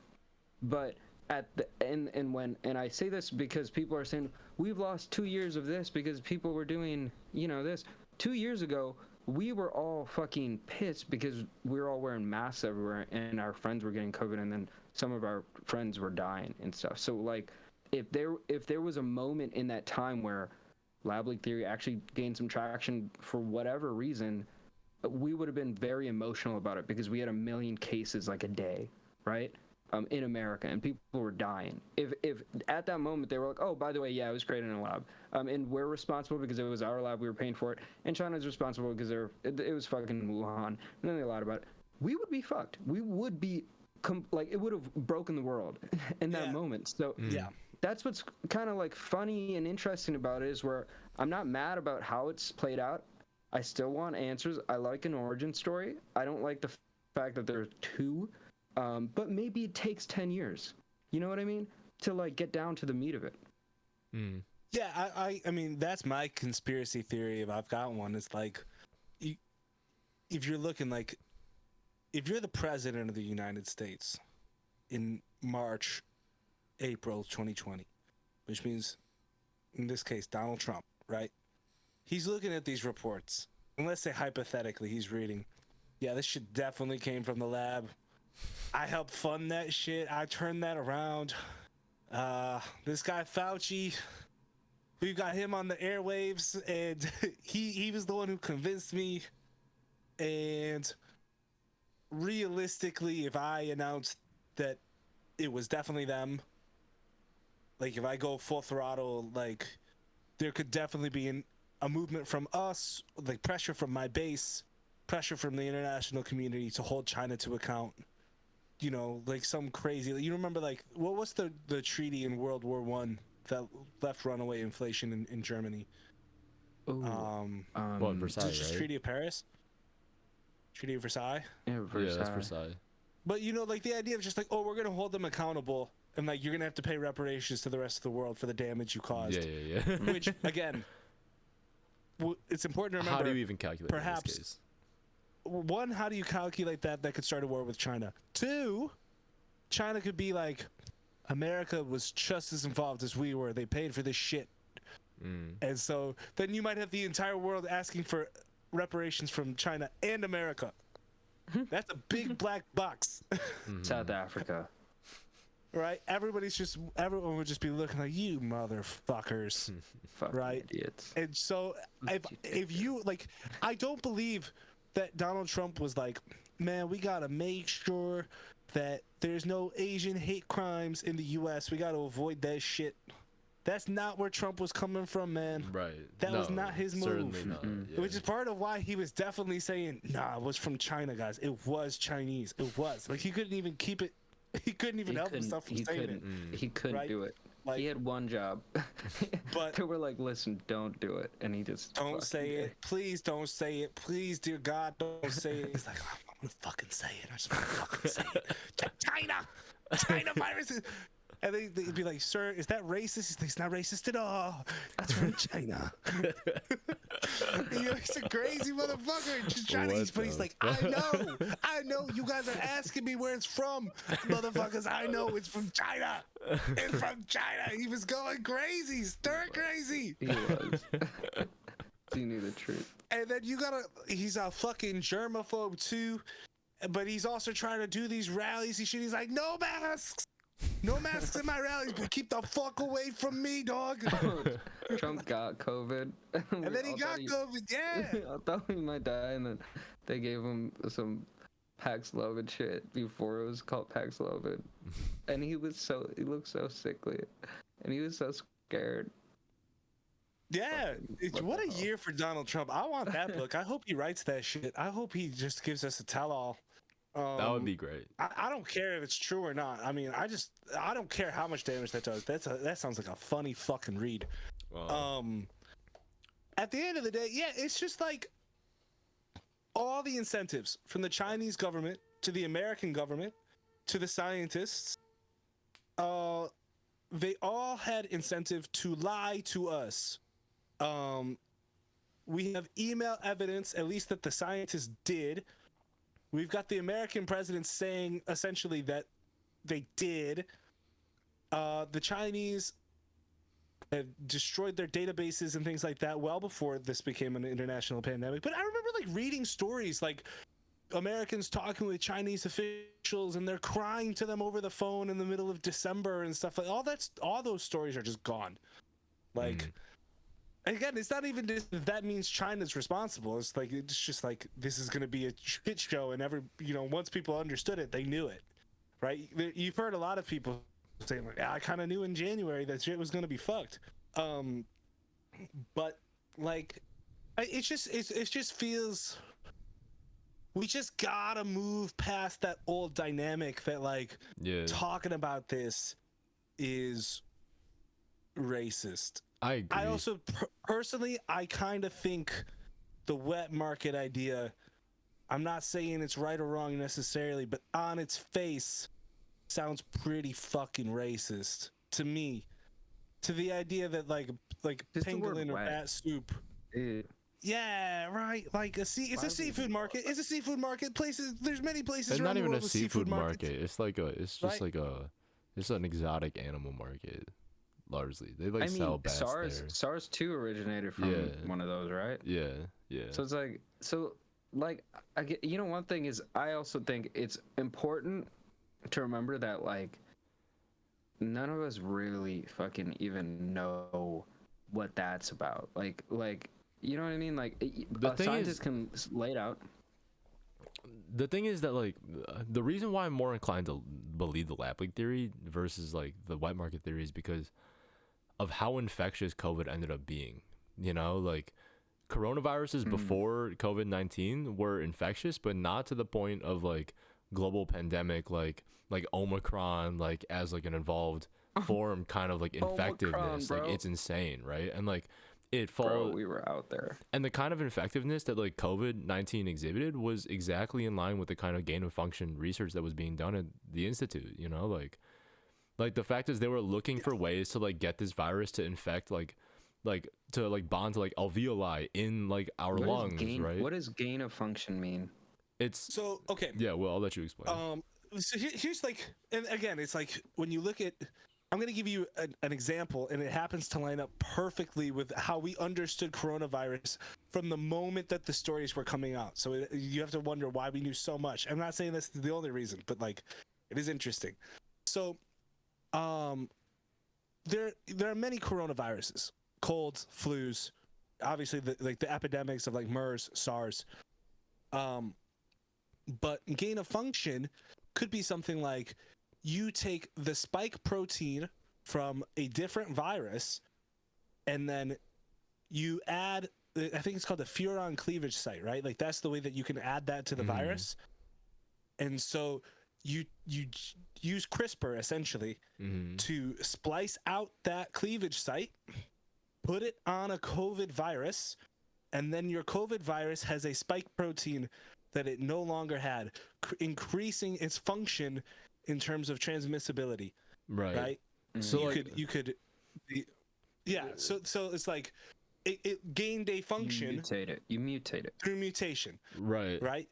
But at the and I say this because people are saying we've lost 2 years of this because people were doing, you know, this 2 years ago. We were all fucking pissed because we were all wearing masks everywhere and our friends were getting COVID and then some of our friends were dying and stuff. So like if there was a moment in that time where Lab Leak theory actually gained some traction for whatever reason, we would have been very emotional about it because we had 1 million cases like a day, right? In America, and people were dying. If at that moment they were like, oh, by the way, yeah, it was created in a lab, and we're responsible because it was our lab, we were paying for it, and China's responsible because it was fucking Wuhan, and then they lied about it, we would be fucked. We would be like it would have broken the world in that moment. So yeah, that's what's kind of like funny and interesting about it is where I'm not mad about how it's played out. I still want answers. I like an origin story. I don't like the fact that there are two. But maybe it takes 10 years. You know what I mean? To like get down to the meat of it. Yeah, I mean that's my conspiracy theory if I've got one. It's like, if you're looking like, if you're the president of the United States in March, April 2020, which means in this case Donald Trump, right? He's looking at these reports, and let's say hypothetically he's reading, yeah, this shit definitely came from the lab. I helped fund that shit. I turned that around. This guy Fauci, we've got him on the airwaves, and he was the one who convinced me. And realistically, if I announced that it was definitely them, like if I go full throttle, like there could definitely be a movement from us, like pressure from my base, pressure from the international community to hold China to account. You know, like some crazy. You remember, like, what was the treaty in World War One that left runaway inflation in Germany? Ooh, What, Versailles, Is it just right? Treaty of Paris? Treaty of Versailles? Yeah, Yeah, that's Versailles. Versailles. But you know, like the idea of just like, oh, we're gonna hold them accountable, and like you're gonna have to pay reparations to the rest of the world for the damage you caused. Yeah. Which again, it's important to remember. How do you even calculate perhaps, in this case? One, how do you calculate that could start a war with China? Two, China could be like, America was just as involved as we were. They paid for this shit. And so then you might have the entire world asking for reparations from China and America. That's a big black box. South Africa. Right? Everyone would just be looking like, you motherfuckers. Fucking Right? idiots. And so if you like, I don't believe that Donald Trump was like, man, we gotta make sure that there's no Asian hate crimes in the US. We gotta avoid that shit. That's not where Trump was coming from, man. Right. That was not his move. Certainly not. Yeah. Which is part of why he was definitely saying, nah, it was from China, guys. It was Chinese. It was. Like, he couldn't even keep it. He couldn't even help himself from saying it. He couldn't Right? do it. Like, he had one job. But they were like, listen, don't do it. And he just don't fucking say did. it. Please don't say it. Please, dear God, don't say it. He's like, I'm gonna fucking say it. I just want to fucking say it. China viruses. And they'd be like, sir, is that racist? He's like, it's not racist at all. That's from China. You know, he's a crazy motherfucker. Just trying to, but he's like, I know. You guys are asking me where it's from, motherfuckers. I know it's from China. It's from China. He was going crazy, stir crazy. He was. He knew the truth. And then he's a fucking germaphobe too, but he's also trying to do these rallies. He's like, no masks. No masks in my rallies, but keep the fuck away from me, dog. Trump got COVID. And then he got COVID, yeah. I thought he might die, and then they gave him some Paxlovid shit before it was called Paxlovid. And he looked so sickly. And he was so scared. Yeah, What what the a hell? year for Donald Trump. I want that book. I hope he writes that shit. I hope he just gives us a tell-all. That would be great. I don't care if it's true or not. I mean, I don't care how much damage that does. That sounds like a funny fucking read. Wow. At the end of the day, yeah, it's just like all the incentives from the Chinese government to the American government to the scientists, they all had incentive to lie to us. We have email evidence, at least that the scientists did. We've got the American president saying essentially that they did. The Chinese have destroyed their databases and things like that well before this became an international pandemic. But I remember like reading stories like Americans talking with Chinese officials and they're crying to them over the phone in the middle of December and stuff like all those stories are just gone. Like again, it's not even that means China's responsible. It's like it's just like this is going to be a shit show, and once people understood it, they knew it, right? You've heard a lot of people saying like, I kind of knew in January that shit was going to be fucked. But like, it just feels we just gotta move past that old dynamic that like talking about this is racist. I agree. I also personally, I kind of think the wet market idea, I'm not saying it's right or wrong necessarily, but on its face sounds pretty fucking racist to me. To the idea that like Just the word pangolin or wet. bat soup. Ew. Yeah, right. Like it's a seafood market. It's a seafood market. There's many places It's around not the even world a with seafood markets. market. It's like it's an exotic animal market. Largely, they like sell bats there. SARS 2 originated from one of those, right? Yeah. So it's like, I get, one thing is I also think it's important to remember that like none of us really fucking even know what that's about. Like, you know what I mean? Like, The a thing scientist is- can lay it out. The thing is that like the reason why I'm more inclined to believe the lab leak theory versus like the wet market theory is because of how infectious COVID ended up being. You know, like coronaviruses before COVID-19 were infectious, but not to the point of like global pandemic, like Omicron, like as like an involved form, kind of like infectiveness. Like bro. it's insane, right? And like it Bro, falls. we were out there. And the kind of effectiveness that like COVID-19 exhibited was exactly in line with the kind of gain of function research that was being done at the institute. You know, like the fact is they were looking for ways to like get this virus to infect like to like bond to like alveoli in like our lungs, right? What does gain of function mean? It's So okay. yeah. Well, I'll let you explain. So here's like, and again, it's like when you look at, I'm going to give you an example, and it happens to line up perfectly with how we understood coronavirus from the moment that the stories were coming out. So you have to wonder why we knew so much. I'm not saying this is the only reason, but like, it is interesting. So, there are many coronaviruses, colds, flus, obviously the epidemics of like MERS, SARS. But gain of function could be something like you take the spike protein from a different virus and then you add, I think it's called the furon cleavage site, right? Like that's the way that you can add that to the virus. And so you use CRISPR essentially to splice out that cleavage site, put it on a COVID virus, and then your COVID virus has a spike protein that it no longer had, increasing its function in terms of transmissibility. Right. So you could yeah. So it's like it gained a function. You mutate it through mutation. Right.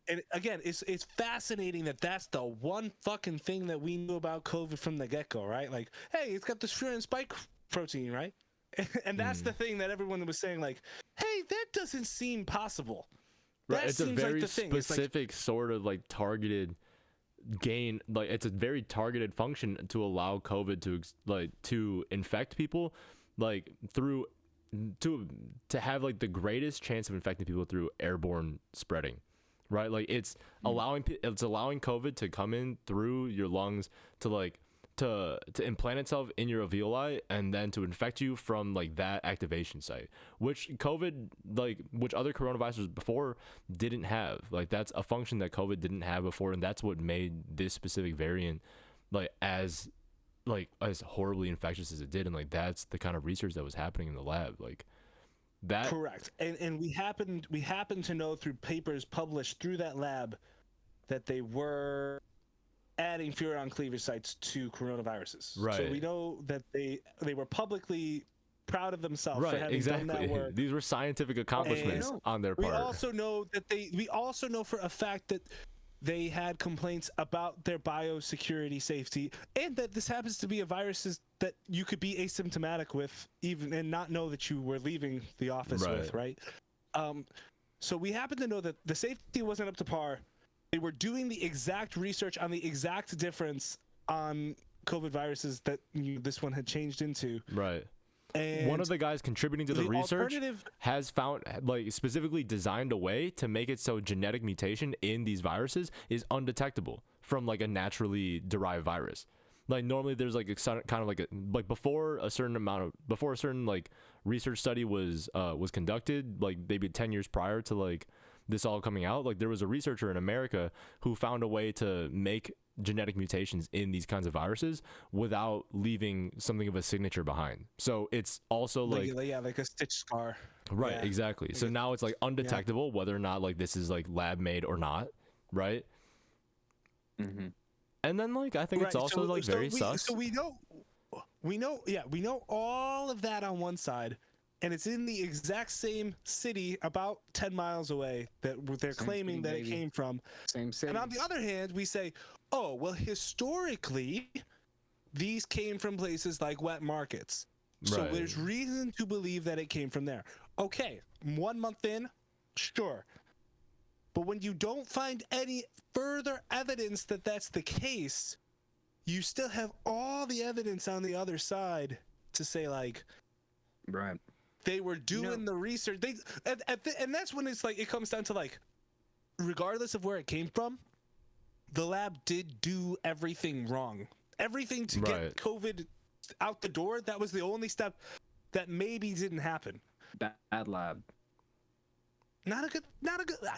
And again, it's fascinating that that's the one fucking thing that we knew about COVID from the get-go, right? Like, hey, it's got this furin spike protein, right? And that's the thing that everyone was saying, like, hey, that doesn't seem possible. Right. That It's a seems like very the thing. specific sort of like targeted gain. Like it's a very targeted function to allow COVID to infect people, like through to have like the greatest chance of infecting people through airborne spreading. Right, like it's allowing COVID to come in through your lungs to implant itself in your alveoli and then to infect you from like that activation site, which which other coronaviruses before didn't have. Like that's a function that COVID didn't have before, and that's what made this specific variant as horribly infectious as it did, and like that's the kind of research that was happening in the lab, like. That correct, and we happen to know through papers published through that lab that they were adding furon cleavage sites to coronaviruses. Right. So we know that they were publicly proud of themselves for right, having done that exactly. work. These were scientific accomplishments on their part. We also know for a fact that they had complaints about their biosecurity safety, and that this happens to be a virus that you could be asymptomatic with even and not know that you were leaving the office with, right? So we happen to know that the safety wasn't up to par. They were doing the exact research on the exact difference on COVID viruses that this one had changed into. Right. And one of the guys contributing to the research has found, like, specifically designed a way to make it so genetic mutation in these viruses is undetectable from like a naturally derived virus. Like normally there's like a kind of like before a certain like research study was conducted, like maybe 10 years prior to like this all coming out, like there was a researcher in America who found a way to make genetic mutations in these kinds of viruses without leaving something of a signature behind. So it's also like a stitch scar. Right, exactly. So now it's like undetectable whether or not like this is like lab made or not, right? Mm-hmm. And then like I think it's also very sus. So we know all of that on one side, and it's in the exact same city about 10 miles away that they're claiming that it came from. Same city. And on the other hand, we say, oh, well, historically, these came from places like wet markets. So there's reason to believe that it came from there. Okay, 1 month in, sure. But when you don't find any further evidence that that's the case, you still have all the evidence on the other side to say like, Right. they were doing the research. And that's when it's like it comes down to like, regardless of where it came from, the lab did do everything wrong. Everything to get COVID out the door. That was the only step that maybe didn't happen. Bad lab. Not a good.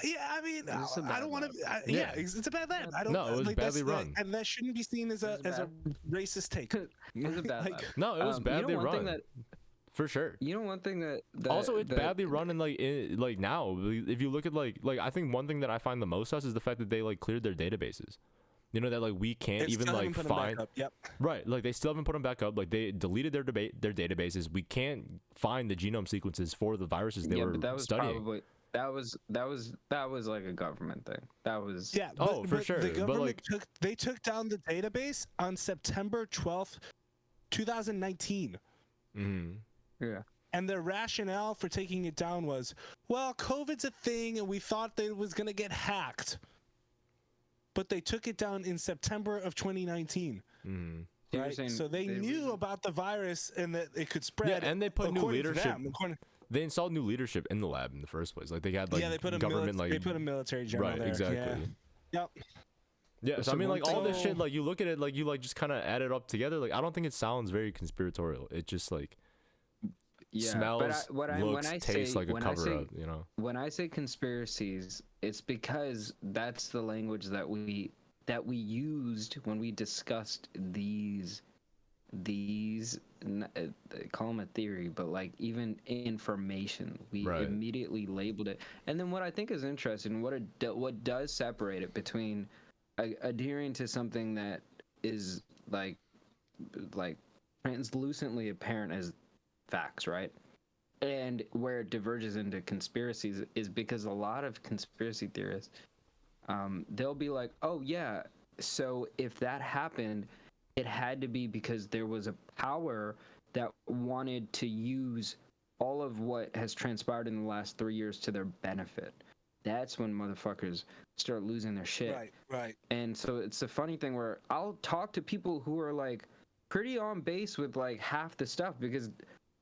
Yeah, I mean, I don't want to. Yeah, it's a bad lab. I don't. No, it was like, badly run, and that shouldn't be seen as a racist take. It was a bad lab. No, it was badly run. For sure. One thing that also it's badly run, and like now, if you look at like I think one thing that I find the most sus is the fact that they like cleared their databases. You know that like we can't even like find. Yep. Right, like they still haven't put them back up. Like they deleted their databases. We can't find the genome sequences for the viruses they were studying. Probably, that was like a government thing. That was for sure. The government took down the database on September 12th, 2019. Mm-hmm. Yeah. And their rationale for taking it down was, well, COVID's a thing, and we thought that it was going to get hacked. But they took it down in September of 2019. Mm-hmm. Right? So they knew about the virus and that it could spread. Yeah, and they put new leadership. They installed new leadership in the lab in the first place. Like they had like they put government they put a military general right, there. exactly. Yeah. Yep. Yeah, so I mean, like all this shit, like you look at it, like you like just kind of add it up together. Like I don't think it sounds very conspiratorial. It just like smells, looks, tastes like a cover up. You know. When I say conspiracies, it's because that's the language that we used when we discussed these call them a theory, but like even information, we immediately labeled it. And then what I think is interesting, what does separate it between adhering to something that is like translucently apparent as facts, right? And where it diverges into conspiracies is because a lot of conspiracy theorists, they'll be like, oh yeah, so if that happened, it had to be because there was a power that wanted to use all of what has transpired in the last 3 years to their benefit. That's when motherfuckers start losing their shit. Right. And so it's a funny thing where I'll talk to people who are like pretty on base with like half the stuff because,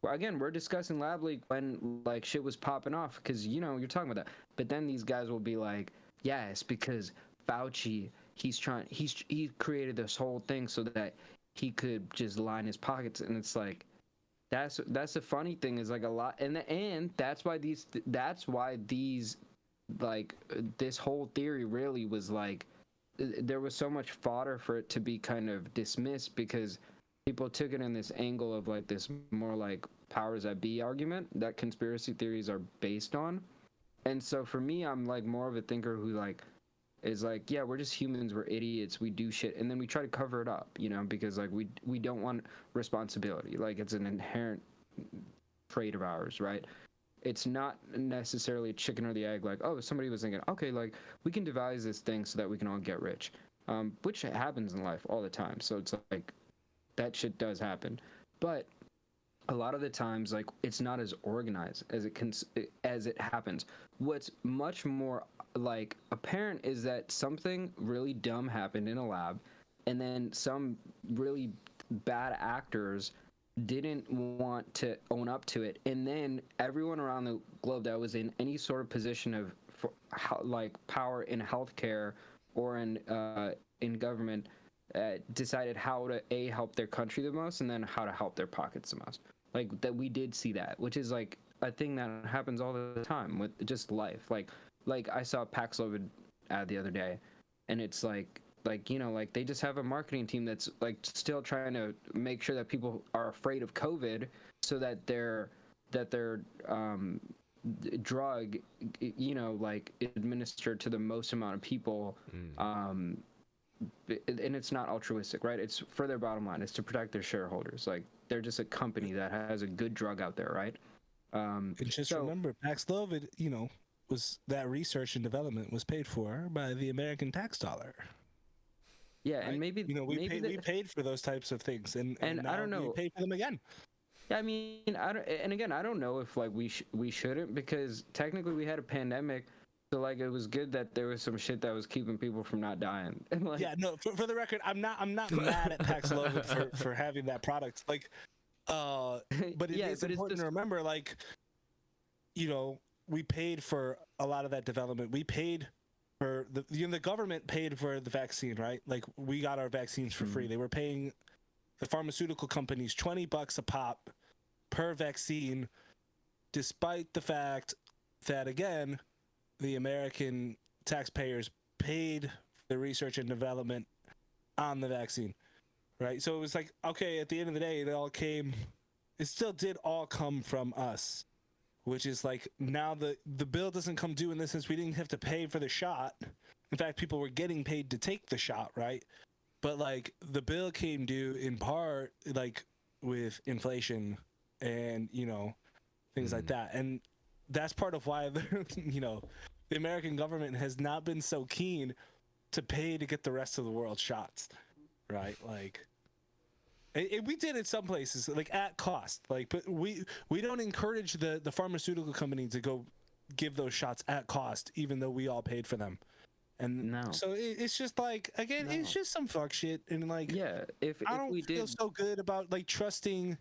again, we're discussing Lab Leak when like shit was popping off because, you know, you're talking about that. But then these guys will be like, yeah, it's because Fauci, he created this whole thing so that he could just line his pockets. And it's like, that's the funny thing is like a lot. And that's why these like this whole theory really was like, there was so much fodder for it to be kind of dismissed because people took it in this angle of like this more like powers that be argument that conspiracy theories are based on. And so for me, I'm like more of a thinker who like is like, yeah, we're just humans, we're idiots, we do shit, and then we try to cover it up, you know, because like we don't want responsibility. Like it's an inherent trait of ours, right? It's not necessarily a chicken or the egg, like, oh, somebody was thinking, okay, like we can devise this thing so that we can all get rich, which happens in life all the time. So it's like that shit does happen, but a lot of the times, like, it's not as organized as it happens. What's much more like apparent is that something really dumb happened in a lab, and then some really bad actors didn't want to own up to it, and then everyone around the globe that was in any sort of position of like power in healthcare or in government decided how to help their country the most, and then how to help their pockets the most. Like that, we did see that, which is like a thing that happens all the time with just life. Like I saw Paxlovid ad the other day, and it's like you know, like they just have a marketing team that's like still trying to make sure that people are afraid of COVID, so that their drug, you know, like administered to the most amount of people. And it's not altruistic, right? It's for their bottom line. It's to protect their shareholders. Like they're just a company that has a good drug out there, right? And just remember, Paxlovid, you know, was that research and development was paid for by the American tax dollar. Yeah, right? And maybe you know we paid for those types of things, and I don't know, we pay for them again. Yeah, I mean, I don't know if like we shouldn't, because technically we had a pandemic, So like it was good that there was some shit that was keeping people from not dying. And like Yeah, no. For the record, I'm not mad at Paxlovid for having that product. Like, but it yeah, is but it's important just to remember, like, you know, we paid for a lot of that development. We paid for the government paid for the vaccine, right? Like, we got our vaccines for free. They were paying the pharmaceutical companies $20 a pop per vaccine, despite the fact that, again, the American taxpayers paid the research and development on the vaccine, right? So it was like, okay, at the end of the day, it still did all come from us, which is like, now the bill doesn't come due in this sense. We didn't have to pay for the shot. In fact, people were getting paid to take the shot, right? But like the bill came due in part like with inflation and, things like that. And that's part of why the American government has not been so keen to pay to get the rest of the world shots, right? Like, we did it some places, like at cost, like, but we don't encourage the pharmaceutical company to go give those shots at cost, even though we all paid for them. And No. so it's just like, again, No. it's just some fuck shit. And like, yeah, if I don't we feel did so good about like trusting,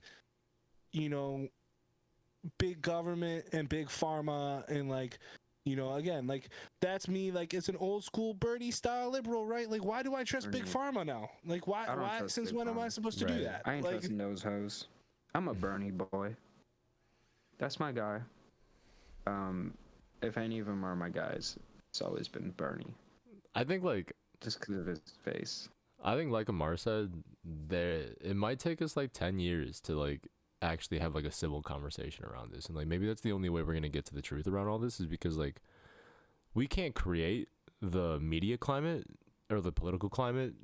big government and big pharma and like, again, like that's me. Like it's an old school Bernie style liberal, right? Like why do I trust big Bernie. pharma now? Like why? I don't Why? trust Since big when am I pharma. supposed to do Right. that? I ain't Like, trusting those hoes. I'm a Bernie boy. That's my guy. If any of them are my guys, it's always been Bernie, I think like just because of his face. like Amar said, it might take us like 10 years to like actually have like a civil conversation around this, and like maybe that's the only way we're gonna get to the truth around all this, is because like we can't create the media climate or the political climate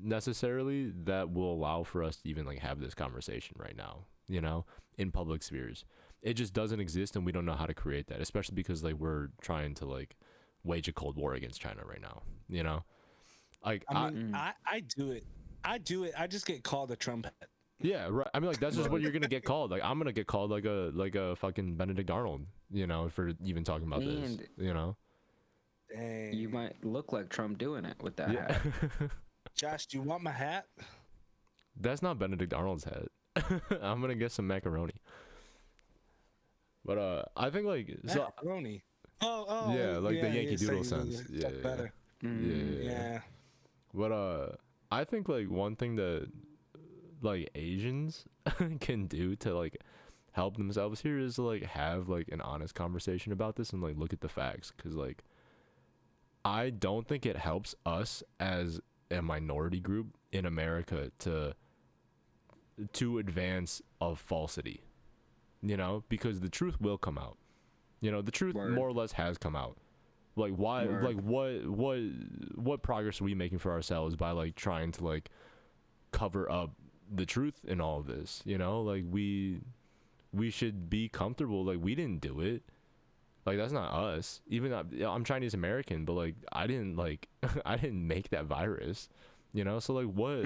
necessarily that will allow for us to even like have this conversation right now, in public spheres. It just doesn't exist, and we don't know how to create that, especially because like we're trying to like wage a cold war against China right now, like I mean, I do it. I just get called a Trump head. yeah, right. I mean, like that's just what you're gonna get called. Like I'm gonna get called like a fucking Benedict Arnold, for even talking about this, Dang. You might look like Trump doing it with that Yeah. hat. Josh, do you want my hat? That's not Benedict Arnold's hat. I'm gonna get some macaroni. But I think like so. Macaroni. Oh. Yeah, like the Yankee Doodle sense. Yeah. Better. Yeah. But I think like one thing that like Asians can do to like help themselves here is to like have like an honest conversation about this and like look at the facts, because like I don't think it helps us as a minority group in America to advance of falsity, because the truth will come out. The truth Word. more or less has come out. Like why? Word. Like what progress are we making for ourselves by like trying to like cover up the truth in all of this? Like we should be comfortable. Like we didn't do it. Like that's not us. Even I'm Chinese American, but like I didn't make that virus. So like what?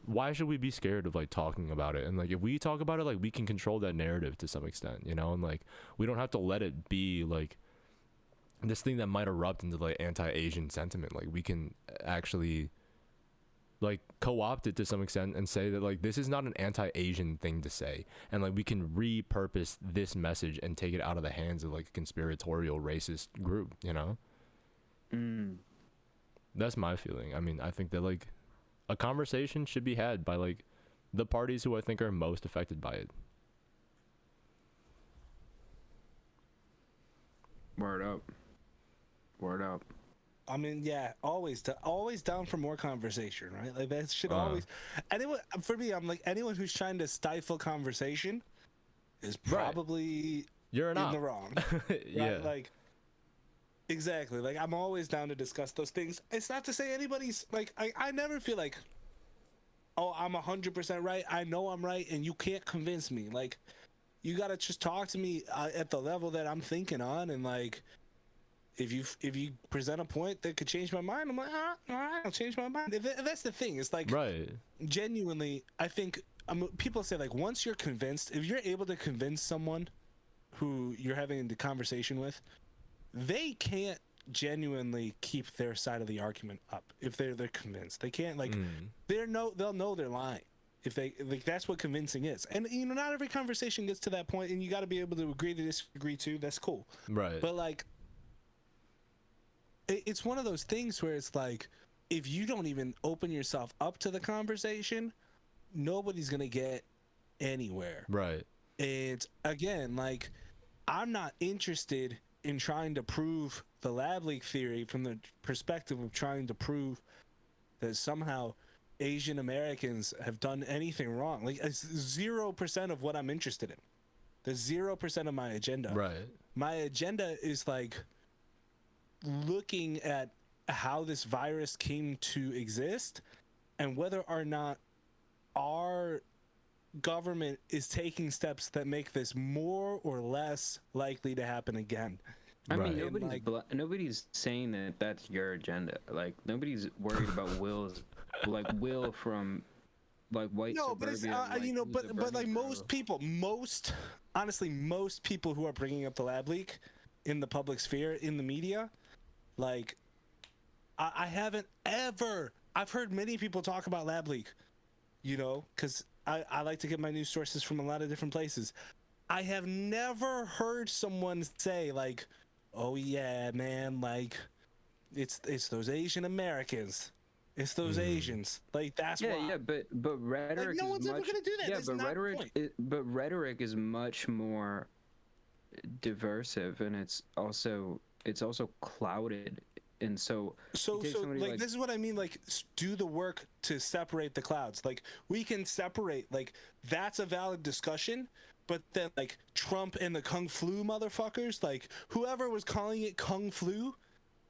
Why should we be scared of like talking about it? And like if we talk about it, like we can control that narrative to some extent, and like we don't have to let it be like this thing that might erupt into like anti-Asian sentiment. Like we can actually like co-opt it to some extent and say that like this is not an anti-Asian thing to say, and like we can repurpose this message and take it out of the hands of like a conspiratorial racist group. That's my feeling. I mean, I think that like a conversation should be had by like the parties who I think are most affected by it. Word up. I mean, yeah, always down for more conversation, right? Like that should always. For me, I'm like anyone who's trying to stifle conversation is probably You're in not the wrong. Yeah. Right? Like exactly. Like I'm always down to discuss those things. It's not to say anybody's like I never feel like, oh, I'm 100% right. I know I'm right, and you can't convince me. Like you gotta just talk to me at the level that I'm thinking on, and like. If you present a point that could change my mind, I'm like, all right, I'll change my mind. If that's the thing. It's like, right. Genuinely, I think people say like once you're convinced, if you're able to convince someone who you're having the conversation with they can't genuinely keep their side of the argument up if they're convinced. They can't they'll know they're lying if they like. That's what convincing is. And not every conversation gets to that point, and you got to be able to agree to disagree too. That's cool, Right. but like it's one of those things where it's like, if you don't even open yourself up to the conversation, nobody's gonna get anywhere. Right. And again, like, I'm not interested in trying to prove the lab leak theory from the perspective of trying to prove that somehow Asian Americans have done anything wrong. Like, it's 0% of what I'm interested in. There's 0% of my agenda. Right. My agenda is like looking at how this virus came to exist and whether or not our government is taking steps that make this more or less likely to happen again. I Right. mean, nobody's saying that that's your agenda. Like, nobody's worried about Will from like white But it's suburban. but like most people who are bringing up the lab leak in the public sphere, in the media, like, I haven't ever. I've heard many people talk about lab leak, because I like to get my news sources from a lot of different places. I have never heard someone say like, "Oh yeah, man, like, it's those Asian Americans, it's those Asians." Like, that's why. Yeah, but rhetoric. Like, no is one's ever much, gonna do that. Yeah, That's but not the point. rhetoric is much more diversive, and it's also clouded, and so So take somebody like, this is what I mean, like, do the work to separate the clouds. Like, we can separate, like, that's a valid discussion, but then like Trump and the Kung Flu motherfuckers, like whoever was calling it Kung Flu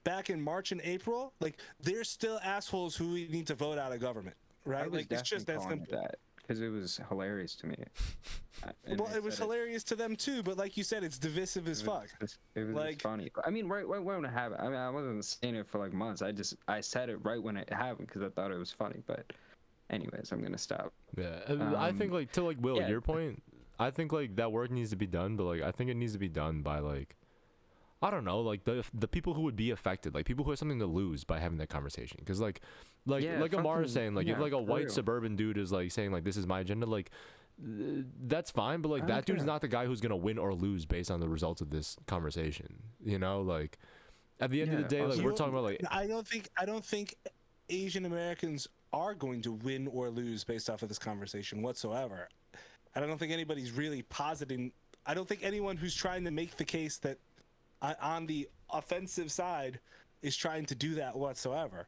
back in March and April, like, they're still assholes who we need to vote out of government, right? Like, it's just that simple. That because it was hilarious to me. Well, it was hilarious to them too, but like you said, it's divisive as fuck. It was Like, funny. I mean, right when it happened. I mean, I wasn't saying it for like months. I said it right when it happened because I thought it was funny. But, anyways, I'm gonna stop. Yeah. I think like to like Will, yeah. your point. I think like that work needs to be done, but like I think it needs to be done by like, I don't know, like the people who would be affected, like people who have something to lose by having that conversation. Because like Amar is saying, like, if like a white suburban dude is like saying like, this is my agenda, like, that's fine, but like that dude's not the guy who's gonna win or lose based on the results of this conversation. Like at the end of the day, like, we're talking about like, I don't think Asian Americans are going to win or lose based off of this conversation whatsoever. I don't think anybody's really positing. I don't think anyone who's trying to make the case that on the offensive side is trying to do that whatsoever,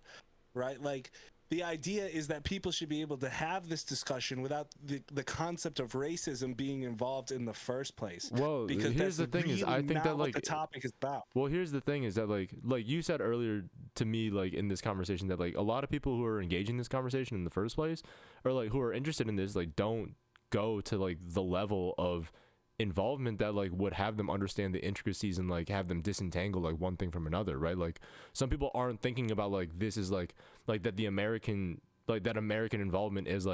right? Like, the idea is that people should be able to have this discussion without the concept of racism being involved in the first place. Well, because here's the thing is, I think that like the topic is about. Well, here's the thing is that like you said earlier to me, like in this conversation, that like a lot of people who are engaging this conversation in the first place, or like who are interested in this, like don't go to like the level of involvement that like would have them understand the intricacies and like have them disentangle like one thing from another, right? Like, some people aren't thinking about like this is like that the American, like that American involvement is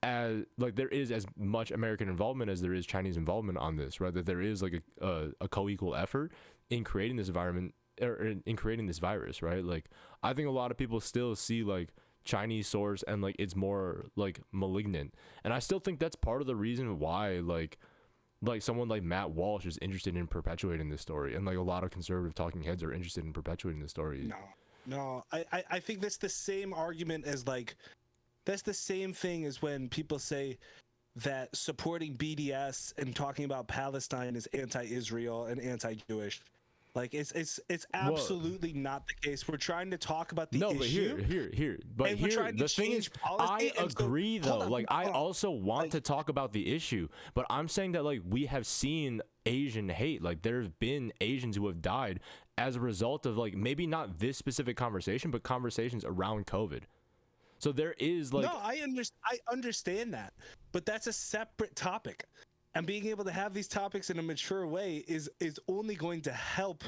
as like there is as much American involvement as there is Chinese involvement on this, right? That there is like a co-equal effort in creating this environment, or in creating this virus, right? Like, I think a lot of people still see like Chinese source and like it's more like malignant, and I still think that's part of the reason why like someone like Matt Walsh is interested in perpetuating this story, and like a lot of conservative talking heads are interested in perpetuating this story. No, I think that's the same argument as like, that's the same thing as when people say that supporting BDS and talking about Palestine is anti-Israel and anti-Jewish. Like, it's absolutely not the case. We're trying to talk about the issue. But here, the thing is, I agree though. Like, I also want to talk about the issue, but I'm saying that like we have seen Asian hate. Like, there have been Asians who have died as a result of like maybe not this specific conversation, but conversations around COVID. So there is like, no, I understand that, but that's a separate topic. And being able to have these topics in a mature way is only going to help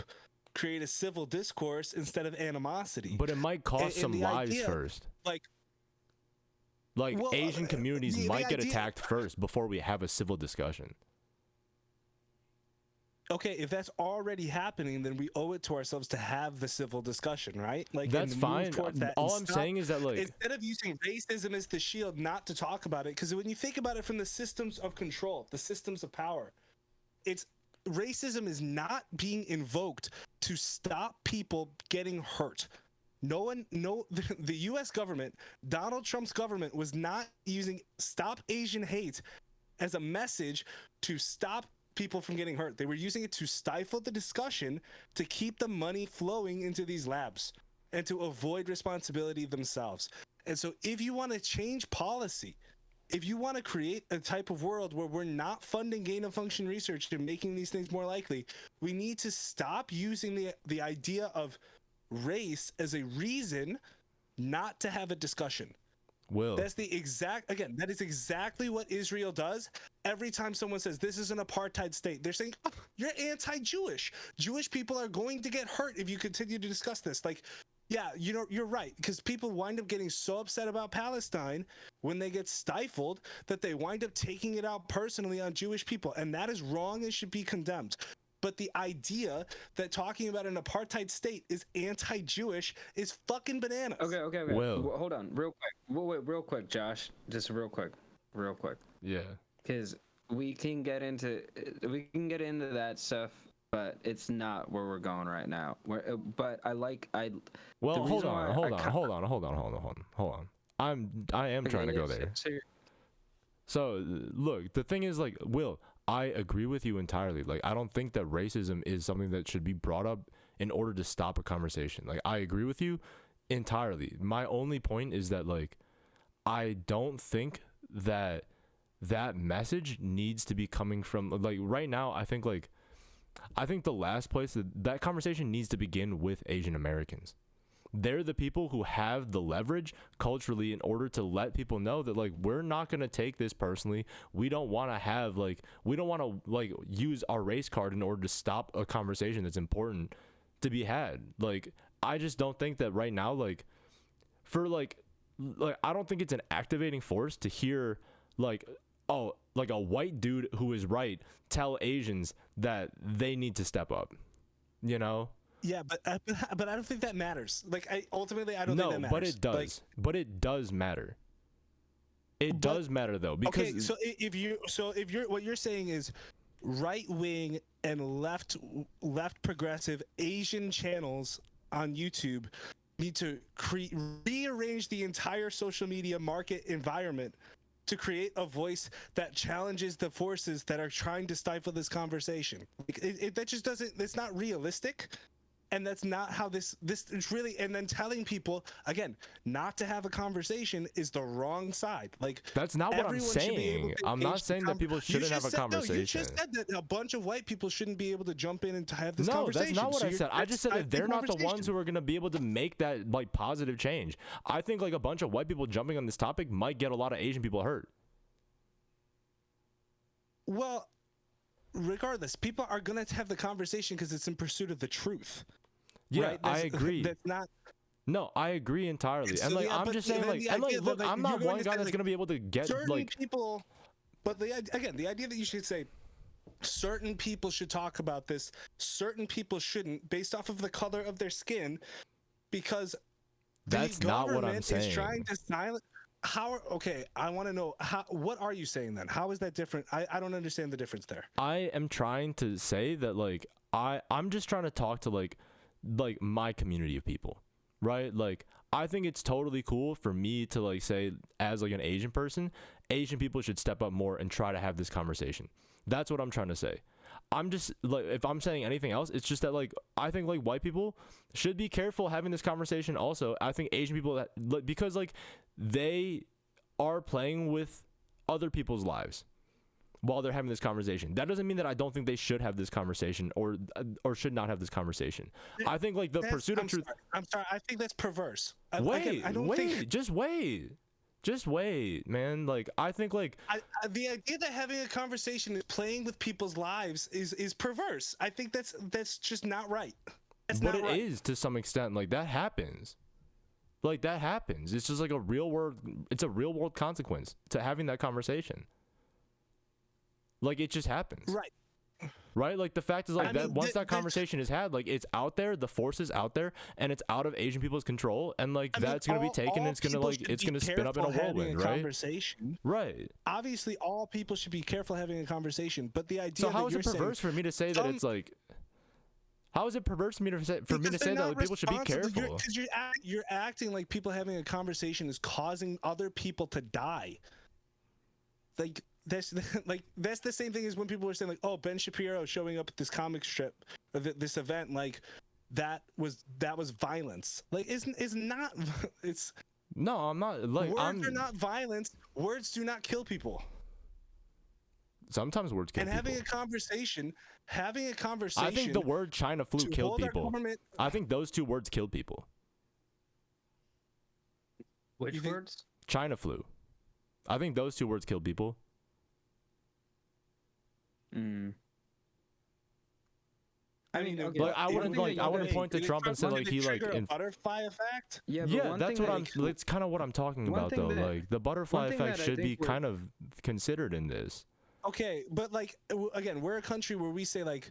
create a civil discourse instead of animosity. But it might cost some lives first. Like, well, Asian communities might get attacked first before we have a civil discussion. okay, if that's already happening, then we owe it to ourselves to have the civil discussion, right? Like, That's and move fine. towards that. All And I'm stop- saying is that, like, instead of using racism as the shield not to talk about it, because when you think about it from the systems of control, the systems of power, it's racism is not being invoked to stop people getting hurt. The U.S. government, Donald Trump's government, was not using "Stop Asian Hate" as a message to stop people from getting hurt. They were using it to stifle the discussion, to keep the money flowing into these labs, and to avoid responsibility themselves. And so, if you want to change policy, if you want to create a type of world where we're not funding gain of function research and making these things more likely, we need to stop using the idea of race as a reason not to have a discussion. Will. That is exactly what Israel does. Every time someone says this is an apartheid state, they're saying, oh, you're anti-Jewish. Jewish people are going to get hurt if you continue to discuss this. Like, yeah, you know, you're right, because people wind up getting so upset about Palestine when they get stifled that they wind up taking it out personally on Jewish people, and that is wrong and should be condemned. But the idea that talking about an apartheid state is anti-Jewish is fucking bananas. Okay. Will. Hold on, real quick. Wait, real quick, Josh. Just real quick. Yeah. Because we can get into that stuff, but it's not where we're going right now. But I Well, hold on. I am trying to go there. So look, the thing is, like, Will, I agree with you entirely. Like, I don't think that racism is something that should be brought up in order to stop a conversation. Like, I agree with you entirely. My only point is that, like, I don't think that message needs to be coming from, like, right now. I think the last place that conversation needs to begin with Asian Americans. They're the people who have the leverage culturally in order to let people know that, like, we're not going to take this personally. We don't want to use our race card in order to stop a conversation that's important to be had. Like, I just don't think that right now, like, I don't think it's an activating force to hear, like, oh, like a white dude who is right tell Asians that they need to step up, you know? Yeah, but I don't think that matters. Like, I don't think that matters. No, but it does. Like, but it does matter. It does matter, though, because okay. So if you're what you're saying is right wing and left progressive Asian channels on YouTube need to rearrange the entire social media market environment to create a voice that challenges the forces that are trying to stifle this conversation. That just doesn't. It's not realistic. And that's not how this is really. And then telling people again not to have a conversation is the wrong side. Like, that's not what I'm saying. I'm not saying that people shouldn't have a conversation. No, you just said that a bunch of white people shouldn't be able to jump in and to have this conversation. No, that's not what I said. I just said that they're not the ones who are going to be able to make that, like, positive change. I think, like, a bunch of white people jumping on this topic might get a lot of Asian people hurt. Well, regardless, people are going to have the conversation because it's in pursuit of the truth. Yeah, right? I agree. That's not. No, I agree entirely. And, like, I'm just saying, like, look, I'm not one guy that's going to be able to get, like, people. But the idea that you should say certain people should talk about this, certain people shouldn't, based off of the color of their skin, because that's the not what I'm government saying. is trying to silence. Okay, I want to know what are you saying then? How is that different? I don't understand the difference there. I am trying to say that, like, I'm just trying to talk to, like my community of people, right? Like, I think it's totally cool for me to, like, say, as, like, an Asian person, Asian people should step up more and try to have this conversation. That's what I'm trying to say. I'm just, like, if I'm saying anything else, it's just that, like, I think, like, white people should be careful having this conversation also. I think Asian people, because, like, they are playing with other people's lives while they're having this conversation. That doesn't mean that I don't think they should have this conversation or should not have this conversation. I think, like, the pursuit of truth. I'm sorry. I think that's perverse. Just wait, man. Like, I think, like, the idea that having a conversation is playing with people's lives is perverse. I think that's just not right. But it is to some extent. Like, that happens. Like, that happens. It's just like a real world consequence to having that conversation. Like, it just happens. Right. right? Like the fact is like I that mean, once that conversation is had, like it's out there, the force is out there, and it's out of Asian people's control, and like I mean, that's gonna be taken, and it's gonna people like should it's be gonna spin up in a careful having whirlwind, a right? conversation. Right. Obviously, all people should be careful having a conversation. But the idea So how that is you're it perverse saying, for me to say that it's like? How is it perverse for me to say because they're that not like, people should be responsible. careful? Because you're acting like people having a conversation is causing other people to die. Like that's like that's the same thing as when people were saying like, oh, Ben Shapiro showing up at this comic strip, or this event, like that was violence. Like it's not. It's No, I'm not. Like words are not violence. Words do not kill people. Sometimes words kill And people. having a conversation. I think the word China flu killed people. I think those two words killed people. Which words? China flu. I think those two words killed people. I mean, okay. Like I wouldn't point to Trump and say like he like butterfly effect. Yeah, that's what I'm. It's kind of what I'm talking about though. Like the butterfly effect should be kind of considered in this. Okay, but like again, we're a country where we say like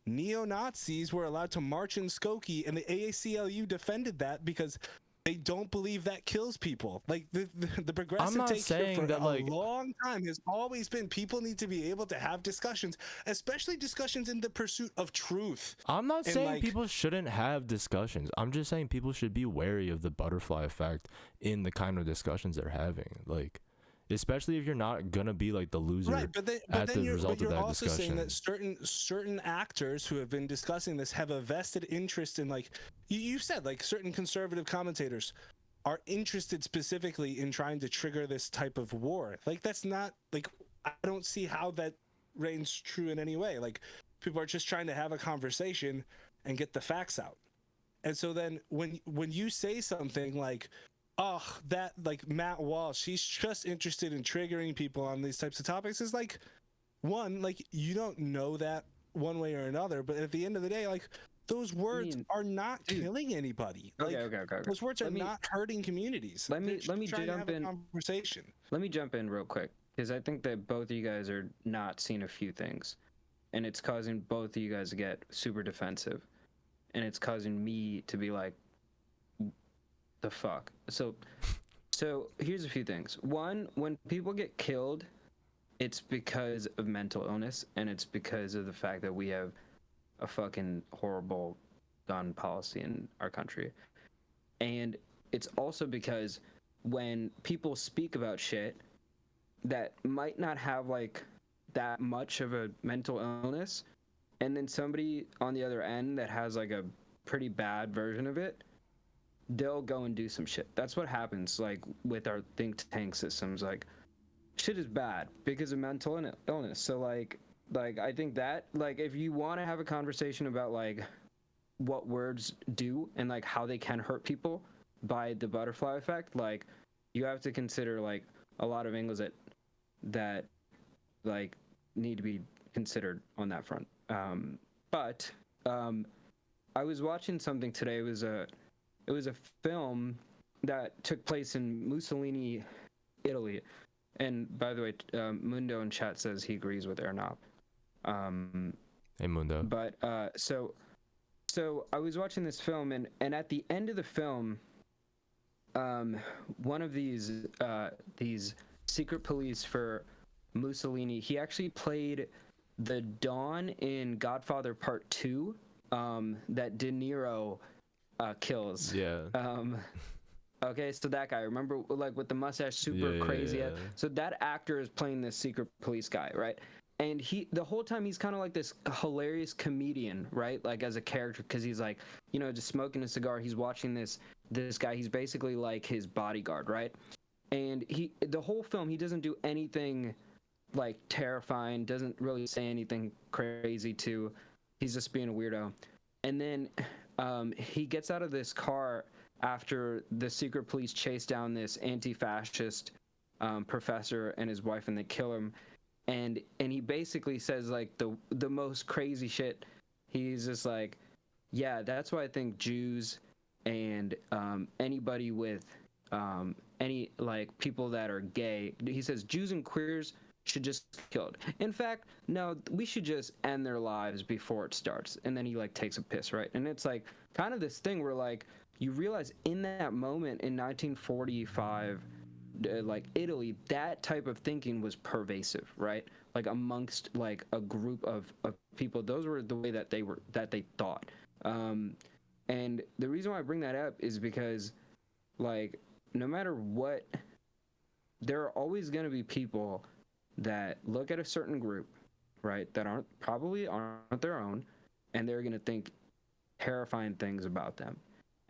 neo-Nazis were allowed to march in Skokie, and the AACLU defended that because they don't believe that kills people. Like the progressive take here for a long time has always been people need to be able to have discussions, especially discussions in the pursuit of truth. I'm not saying people shouldn't have discussions. I'm just saying people should be wary of the butterfly effect in the kind of discussions they're having. Like, especially if you're not gonna be like the loser, right? But then you're also saying that certain actors who have been discussing this have a vested interest in, like you said, like certain conservative commentators are interested specifically in trying to trigger this type of war. Like that's not like I don't see how that reigns true in any way. Like people are just trying to have a conversation and get the facts out. And so then when you say something like, oh, that like Matt Walsh, he's just interested in triggering people on these types of topics, is like, one, like you don't know that one way or another, but at the end of the day, like those words are not killing anybody. Like, okay. Those words are not hurting communities. Let me jump in. Conversation. Let me jump in real quick because I think that both of you guys are not seeing a few things, and it's causing both of you guys to get super defensive, and it's causing me to be like, the fuck. So here's a few things. One, when people get killed, it's because of mental illness, and it's because of the fact that we have a fucking horrible gun policy in our country. And it's also because when people speak about shit that might not have like that much of a mental illness, and then somebody on the other end that has like a pretty bad version of it, they'll go and do some shit. That's what happens like with our think tank systems. Like shit is bad because of mental illness. So like I think that like if you want to have a conversation about like what words do and like how they can hurt people by the butterfly effect, like you have to consider like a lot of angles that like need to be considered on that front. But I was watching something today. It was a film that took place in Mussolini, Italy. And by the way, Mundo in chat says he agrees with Ernop. Hey, Mundo. But so I was watching this film, and at the end of the film, one of these secret police for Mussolini, he actually played the Don in Godfather Part 2 that De Niro kills. Yeah. Okay, so that guy, remember, like with the mustache, super crazy. Yeah. So that actor is playing this secret police guy, right? And the whole time he's kind of like this hilarious comedian, right? Like as a character, because he's like, you know, just smoking a cigar. He's watching this guy. He's basically like his bodyguard, right? And the whole film, he doesn't do anything like terrifying. Doesn't really say anything crazy too. He's just being a weirdo. And then he gets out of this car after the secret police chase down this anti-fascist professor and his wife, and they kill him. And he basically says like the most crazy shit. He's just like, yeah, that's why I think Jews and anybody with any like people that are gay. He says Jews and queers should just be killed. In fact, no, we should just end their lives before it starts. And then he like takes a piss, right? And it's like kind of this thing where like you realize in that moment in 1945, like Italy, that type of thinking was pervasive, right? Like amongst like a group of people, those were the way that they thought. And the reason why I bring that up is because like no matter what, there are always going to be people that look at a certain group, right, that aren't their own, and they're going to think terrifying things about them.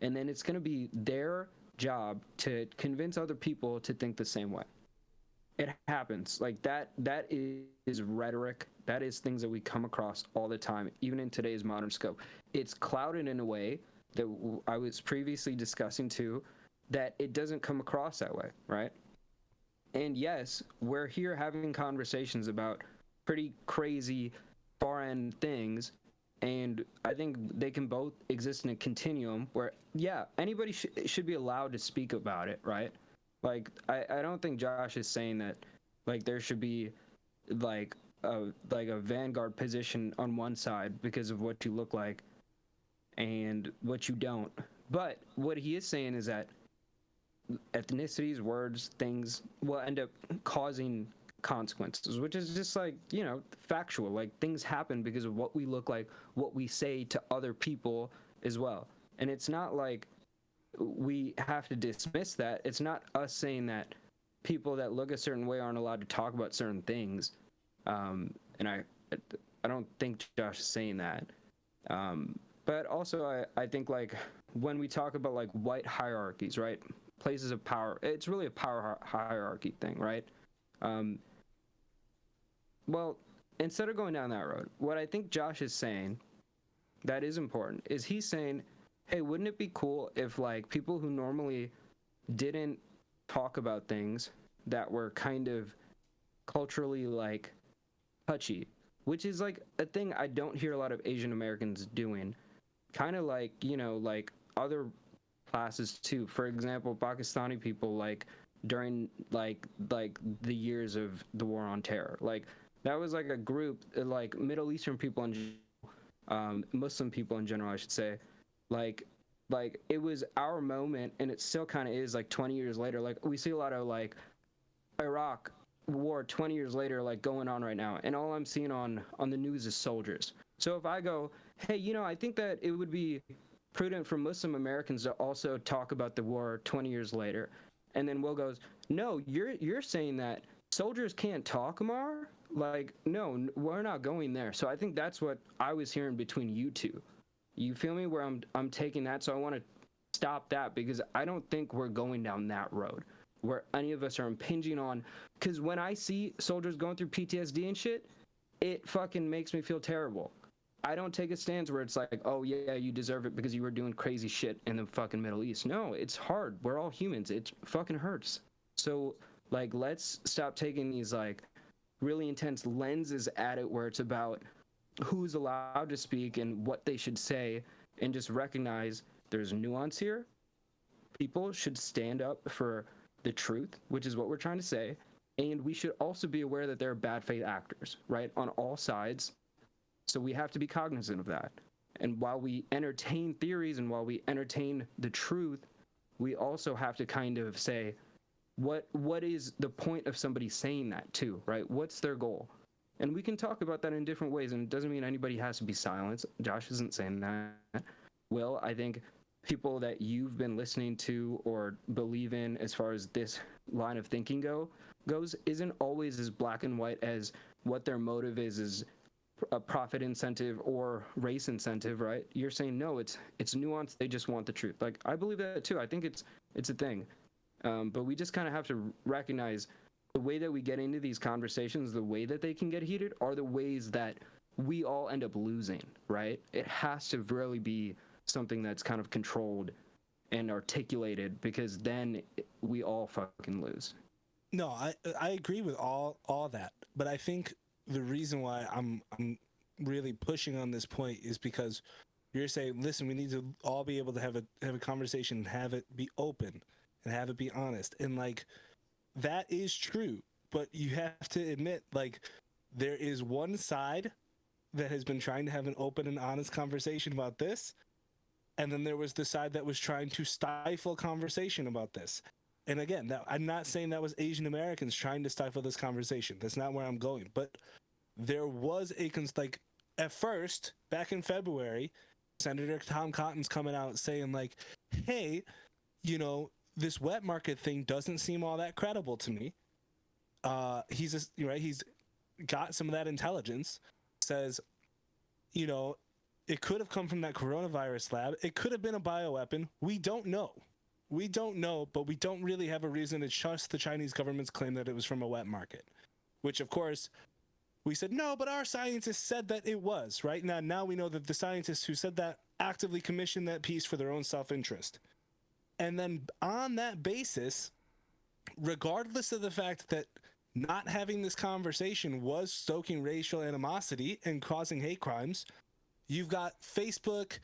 And then it's going to be their job to convince other people to think the same way. It happens. Like that is rhetoric. That is things that we come across all the time, even in today's modern scope. It's clouded in a way that I was previously discussing too, that it doesn't come across that way, right? And yes, we're here having conversations about pretty crazy far end things, and I think they can both exist in a continuum where yeah, anybody should be allowed to speak about it, right? Like I don't think Josh is saying that like there should be like a vanguard position on one side because of what you look like and what you don't. But what he is saying is that ethnicities, words, things will end up causing consequences, which is just like, you know, factual. Like things happen because of what we look like, what we say to other people as well. And it's not like we have to dismiss that. It's not us saying that people that look a certain way aren't allowed to talk about certain things. And I don't think Josh is saying that. But also I think like when we talk about like white hierarchies, right? Places of power, it's really a power hierarchy thing, right? Well, instead of going down that road, what I think Josh is saying that is important is he's saying, hey, wouldn't it be cool if like people who normally didn't talk about things that were kind of culturally like touchy, which is like a thing I don't hear a lot of Asian Americans doing, kind of like, you know, like other classes too. For example, Pakistani people, like during like the years of the war on terror, like that was like a group, like Middle Eastern people and Muslim people in general, I should say, like it was our moment, and it still kind of is. Like 20 years later, like we see a lot of like Iraq war 20 years later like going on right now, and all I'm seeing on the news is soldiers. So if I go, hey, you know, I think that it would be prudent for Muslim Americans to also talk about the war 20 years later, and then Will goes, no, you're saying that soldiers can't talk, Amar? Like, no, we're not going there. So I think that's what I was hearing between you two. You feel me? Where I'm taking that, so I want to stop that because I don't think we're going down that road where any of us are impinging on. Because when I see soldiers going through PTSD and shit, it fucking makes me feel terrible. I don't take a stance where it's like, oh yeah, you deserve it because you were doing crazy shit in the fucking Middle East. No, it's hard. We're all humans. It fucking hurts. So like, let's stop taking these like really intense lenses at it where it's about who's allowed to speak and what they should say, and just recognize there's nuance here. People should stand up for the truth, which is what we're trying to say, and we should also be aware that there are bad faith actors, right, on all sides. So we have to be cognizant of that. And while we entertain theories and while we entertain the truth, we also have to kind of say, what is the point of somebody saying that too, right? What's their goal? And we can talk about that in different ways, and it doesn't mean anybody has to be silenced. Josh isn't saying that. Will, I think people that you've been listening to or believe in as far as this line of thinking goes isn't always as black and white as what their motive is a profit incentive or race incentive, right? You're saying no, it's nuanced. They just want the truth. Like I believe that too. I think it's a thing, but we just kind of have to recognize the way that we get into these conversations, the way that they can get heated, are the ways that we all end up losing, right? It has to really be something that's kind of controlled and articulated, because then we all fucking lose. No, I agree with all that, but I think the reason why I'm really pushing on this point is because you're saying, listen, we need to all be able to have a conversation and have it be open and have it be honest, and like that is true. but you have to admit, like, there is one side that has been trying to have an open and honest conversation about this, and then there was the side that was trying to stifle conversation about this. And again, I'm not saying that was Asian Americans trying to stifle this conversation. That's not where I'm going. But there was like, at first, back in February, Senator Tom Cotton's coming out saying, like, hey, you know, this wet market thing doesn't seem all that credible to me. He's got some of that intelligence. Says, you know, it could have come from that coronavirus lab. It could have been a bioweapon. We don't know. We don't know, but we don't really have a reason to trust the Chinese government's claim that it was from a wet market, which, of course, we said, no, but our scientists said that it was, right? Now we know that the scientists who said that actively commissioned that piece for their own self-interest. And then on that basis, regardless of the fact that not having this conversation was stoking racial animosity and causing hate crimes, you've got Facebook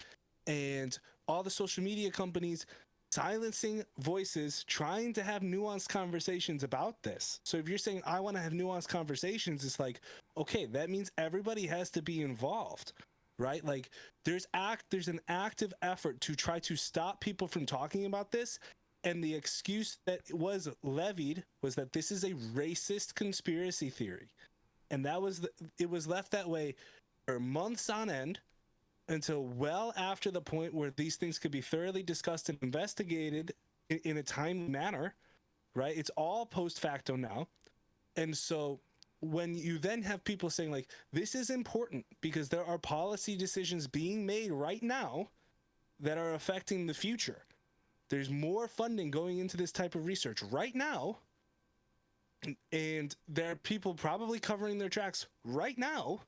and all the social media companies silencing voices, trying to have nuanced conversations about this. So if you're saying, I want to have nuanced conversations, it's like, okay, that means everybody has to be involved, right? Like, there's an active effort to try to stop people from talking about this. And the excuse that was levied was that this is a racist conspiracy theory. And it was left that way for months on end, until well after the point where these things could be thoroughly discussed and investigated in a timely manner, right? It's all post facto now. And so when you then have people saying, like, this is important because there are policy decisions being made right now that are affecting the future. There's more funding going into this type of research right now. And there are people probably covering their tracks right now.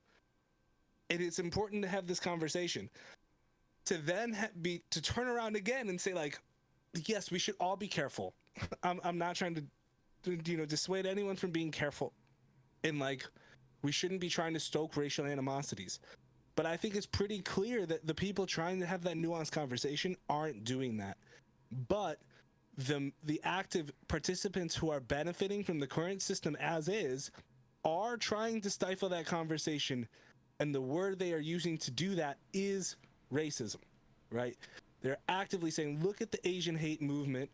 And it's important to have this conversation. To then to turn around again and say, like, yes, we should all be careful. I'm not trying to dissuade anyone from being careful. And, like, we shouldn't be trying to stoke racial animosities. But I think it's pretty clear that the people trying to have that nuanced conversation aren't doing that. But the active participants who are benefiting from the current system as is are trying to stifle that conversation. And the word they are using to do that is racism, right? They're actively saying, look at the Asian hate movement.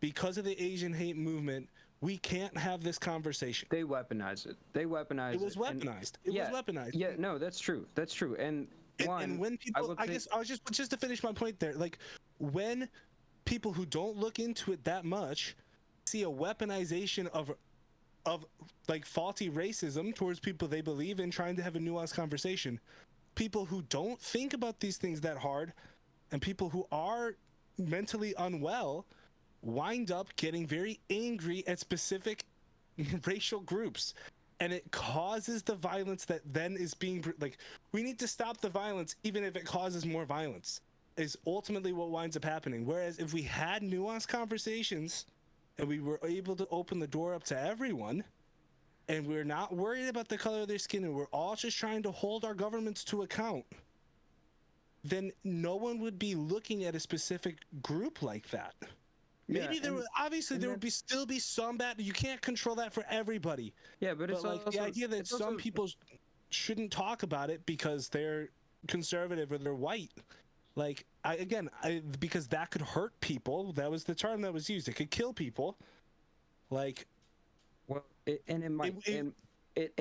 Because of the Asian hate movement, we can't have this conversation. They weaponize it. It was weaponized. It was weaponized. Yeah, no, that's true. That's true. And when people, I guess I was just to finish my point there, like, when people who don't look into it that much see a weaponization of like faulty racism towards people they believe in, trying to have a nuanced conversation, people who don't think about these things that hard and people who are mentally unwell wind up getting very angry at specific racial groups, and it causes the violence that then is being, like, we need to stop the violence even if it causes more violence, is ultimately what winds up happening. Whereas if we had nuanced conversations and we were able to open the door up to everyone, and we're not worried about the color of their skin, and we're all just trying to hold our governments to account, then no one would be looking at a specific group like that. Maybe there would still be some bad. You can't control that for everybody. Yeah, but it's like also, the idea that some people shouldn't talk about it because they're conservative or they're white. Like, because that could hurt people. That was the term that was used. It could kill people. Like, well, it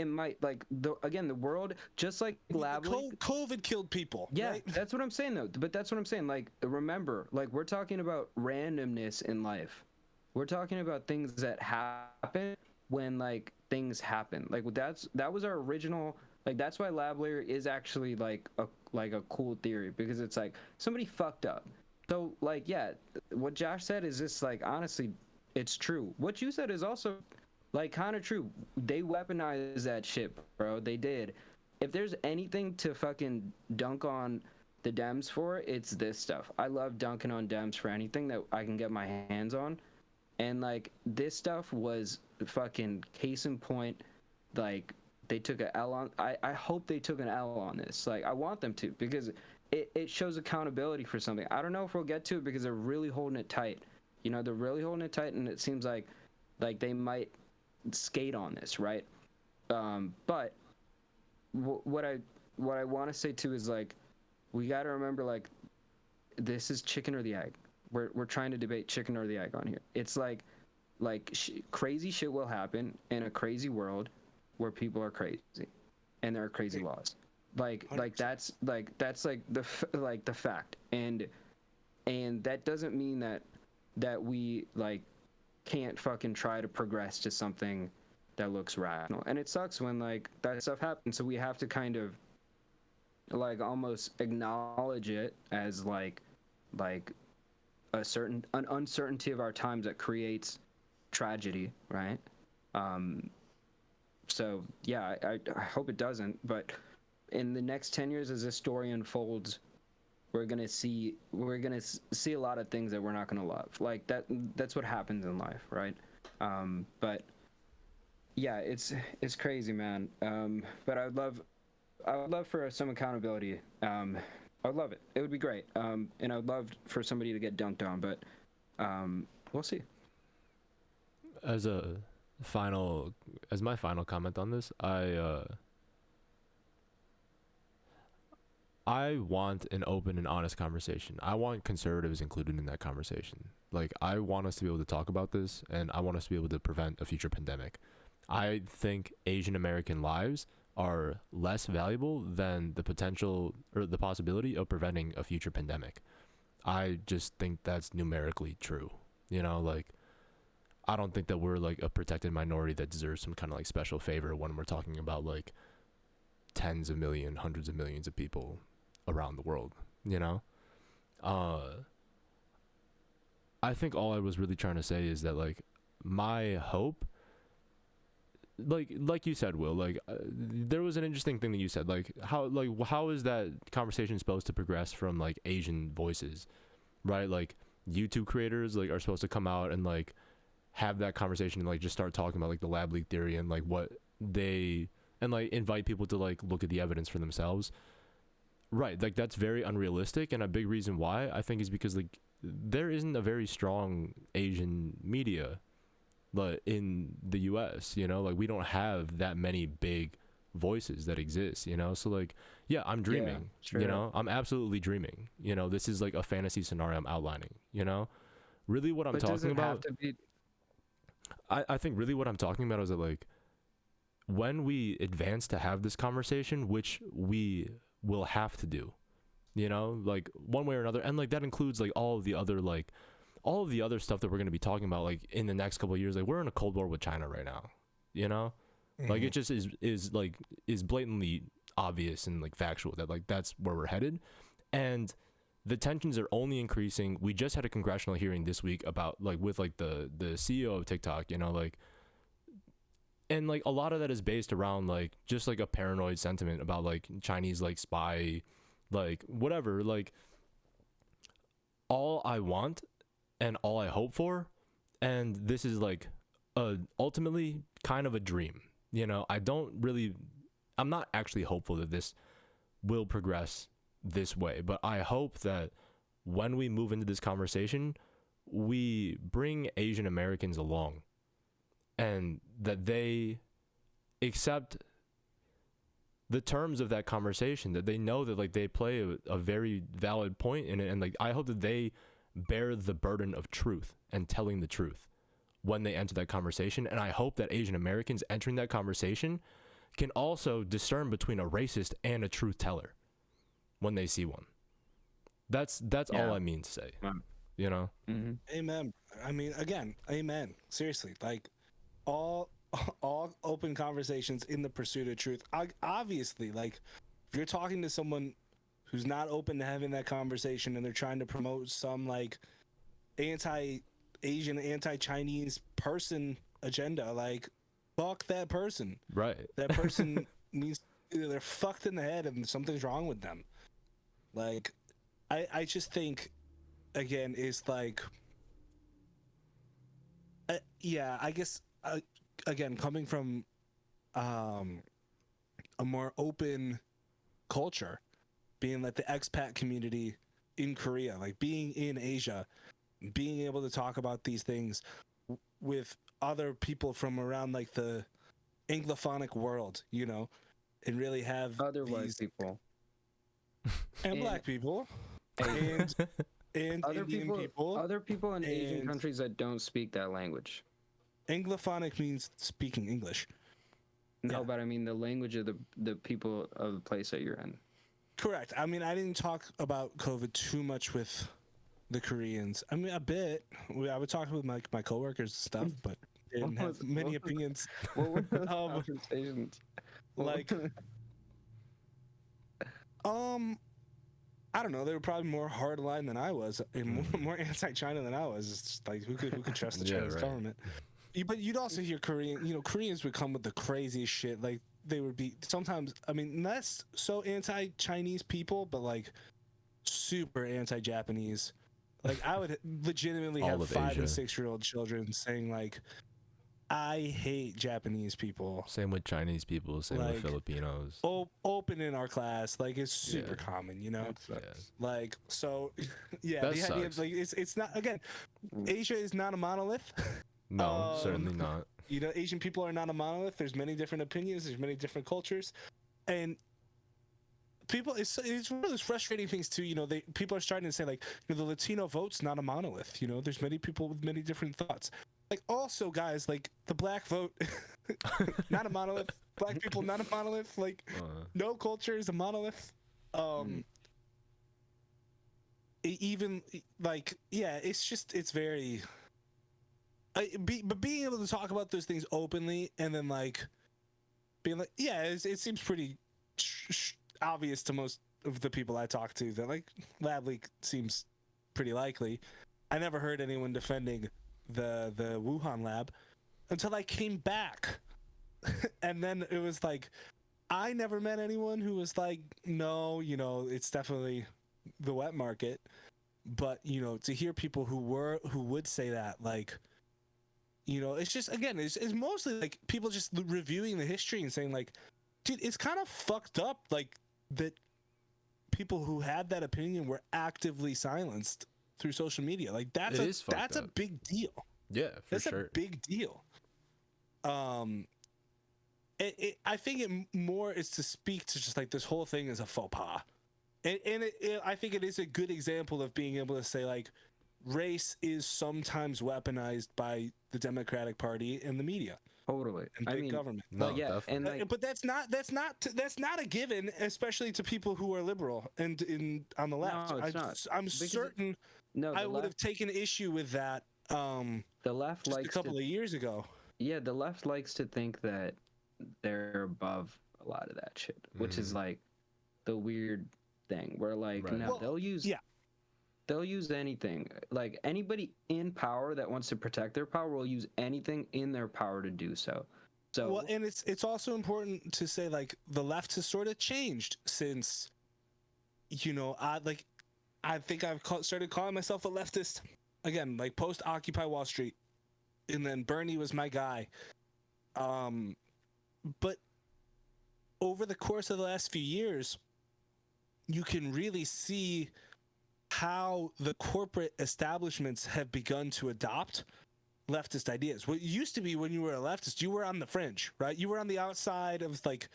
might, like, the world, just like COVID killed people. Yeah, right? That's what I'm saying, though. But that's what I'm saying. Like, remember, like, we're talking about randomness in life. We're talking about things that happen when, like, things happen. Like, that was our original. Like, that's why lab layer is actually like a cool theory, because it's like somebody fucked up. So, like, yeah, what Josh said is just, like, honestly, it's true. What you said is also, like, kind of true. They weaponized that shit, bro. They did. If there's anything to fucking dunk on the Dems for, it's this stuff. I love dunking on Dems for anything that I can get my hands on. And, like, this stuff was fucking case in point. Like, they took an L on. I hope they took an L on this. Like, I want them to, because it shows accountability for something. I don't know if we'll get to it because they're really holding it tight. You know, they're really holding it tight, and it seems like they might skate on this, right? But what I want to say too is like we got to remember like this is chicken or the egg. We're trying to debate chicken or the egg on here. It's like crazy shit will happen in a crazy world where people are crazy and there are crazy laws. Like 100%. that's like the fact. And that doesn't mean that we like can't fucking try to progress to something that looks rational. And it sucks when like that stuff happens. So we have to kind of like almost acknowledge it as like an uncertainty of our times that creates tragedy, right? So yeah, I hope it doesn't. But in the next 10 years, as this story unfolds, we're gonna see a lot of things that we're not gonna love. Like that's what happens in life, right? But yeah, it's crazy, man. But I would love for some accountability. I would love it. It would be great. And I would love for somebody to get dunked on, but we'll see. As my final comment on this, I want an open and honest conversation. I want conservatives included in that conversation. Like, I want us to be able to talk about this, and I want us to be able to prevent a future pandemic. I think Asian American lives are less valuable than the potential or the possibility of preventing a future pandemic. I just think that's numerically true. You know, like, I don't think that we're like a protected minority that deserves some kind of like special favor when we're talking about like tens of millions, hundreds of millions of people around the world, you know? I think all I was really trying to say is that like my hope, like you said, Will, like there was an interesting thing that you said, like how is that conversation supposed to progress from like Asian voices, right? Like YouTube creators like are supposed to come out and like have that conversation and like just start talking about like the lab leak theory and like what they and like invite people to like look at the evidence for themselves. Right, like that's very unrealistic, and a big reason why I think is because like there isn't a very strong Asian media in the US, you know, like we don't have that many big voices that exist, you know. So like yeah, I'm dreaming, you know. I'm absolutely dreaming, you know. This is like a fantasy scenario I'm outlining, you know. Really what I'm talking about, I think really what I'm talking about is that like when we advance to have this conversation, which we will have to do, you know, like one way or another, and like that includes like all of the other stuff that we're going to be talking about like in the next couple of years. Like we're in a cold war with China right now, you know. Like it just is blatantly obvious and like factual that like that's where we're headed, and the tensions are only increasing. We just had a congressional hearing this week about like with like the CEO of TikTok, you know, like, and like a lot of that is based around like just like a paranoid sentiment about like Chinese like spy, like whatever. Like all I want and all I hope for, and this is like ultimately kind of a dream, you know. I'm not actually hopeful that this will progress this way, but I hope that when we move into this conversation, we bring Asian Americans along and that they accept the terms of that conversation, that they know that like they play a very valid point in it, and like I hope that they bear the burden of truth and telling the truth when they enter that conversation. And I hope that Asian Americans entering that conversation can also discern between a racist and a truth teller when they see one. That's all I mean to say. You know? Amen. I mean, again, amen. Seriously, like all open conversations in the pursuit of truth. Obviously, like if you're talking to someone who's not open to having that conversation and they're trying to promote some like anti-Asian, anti-Chinese person agenda, like fuck that person. Right. That person needs, they're fucked in the head and something's wrong with them. Like I just think again is like I guess again coming from a more open culture, being like the expat community in Korea, like being in Asia, being able to talk about these things with other people from around like the Anglophonic world, you know, and really have Other white these people and black people and and other Indian people, other people in Asian and countries that don't speak that language. Anglophonic means speaking English. No, Yeah. but I mean the language of the people of the place that you're in. Correct. I mean, I didn't talk about COVID too much with the Koreans. I mean, a bit. I would talk with my coworkers and stuff, but they didn't have many opinions. What were those Um, conversations? Like, I don't know. They were probably more hardline than I was, and more anti-China than I was. It's just like who could trust the Yeah, Chinese right. government? But you'd also hear Koreans would come with the craziest shit. Like they would be sometimes. I mean, less so anti-Chinese people, but like super anti-Japanese. Like I would legitimately All have of 5 Asia. and 6-year-old children saying like, "I hate Japanese people." Same with Chinese people. Same Like, with Filipinos. Open in our class, like it's super Yeah. common, you know. That sucks. Yeah. Like so, yeah. That the idea of, sucks. like it's not again. Asia is not a monolith. No, certainly not. You know, Asian people are not a monolith. There's many different opinions. There's many different cultures, and people. It's one of those frustrating things too. You know, people are starting to say like, the Latino vote's not a monolith. You know, there's many people with many different thoughts. Like also, guys, like the black vote, not a monolith. Black people, not a monolith. Like no culture is a monolith. Even like it's very. But being able to talk about those things openly and then like being like, yeah, it seems pretty obvious to most of the people I talk to that like lab leak seems pretty likely. I never heard anyone defending the Wuhan lab until I came back, and then it was like I never met anyone who was like, no, it's definitely the wet market. But to hear people who would say that, like. It's just, again, it's mostly like people just reviewing the history and saying like, dude, it's kind of fucked up like that people who had that opinion were actively silenced through social media. Like that's a big deal. Yeah, for sure. That's a big deal. I think it more is to speak to just like this whole thing is a faux pas. And I think it is a good example of being able to say like, race is sometimes weaponized by the Democratic Party and the media. Totally. And big government. No, yeah, definitely. and But that's not a given, especially to people who are liberal and on the left. No, it's not. I'm certain I would have taken issue with that the left just likes a couple of years ago. Yeah, the left likes to think that they're above a lot of that shit, which is like the weird thing where like Right. now they'll use anything. Like anybody in power that wants to protect their power will use anything in their power to do so. So well, and it's also important to say like the left has sort of changed since I think I've started calling myself a leftist again, like post Occupy Wall Street, and then Bernie was my guy. But over the course of the last few years, you can really see how the corporate establishments have begun to adopt leftist ideas. What used to be when you were a leftist, you were on the fringe, right? You were on the outside of like,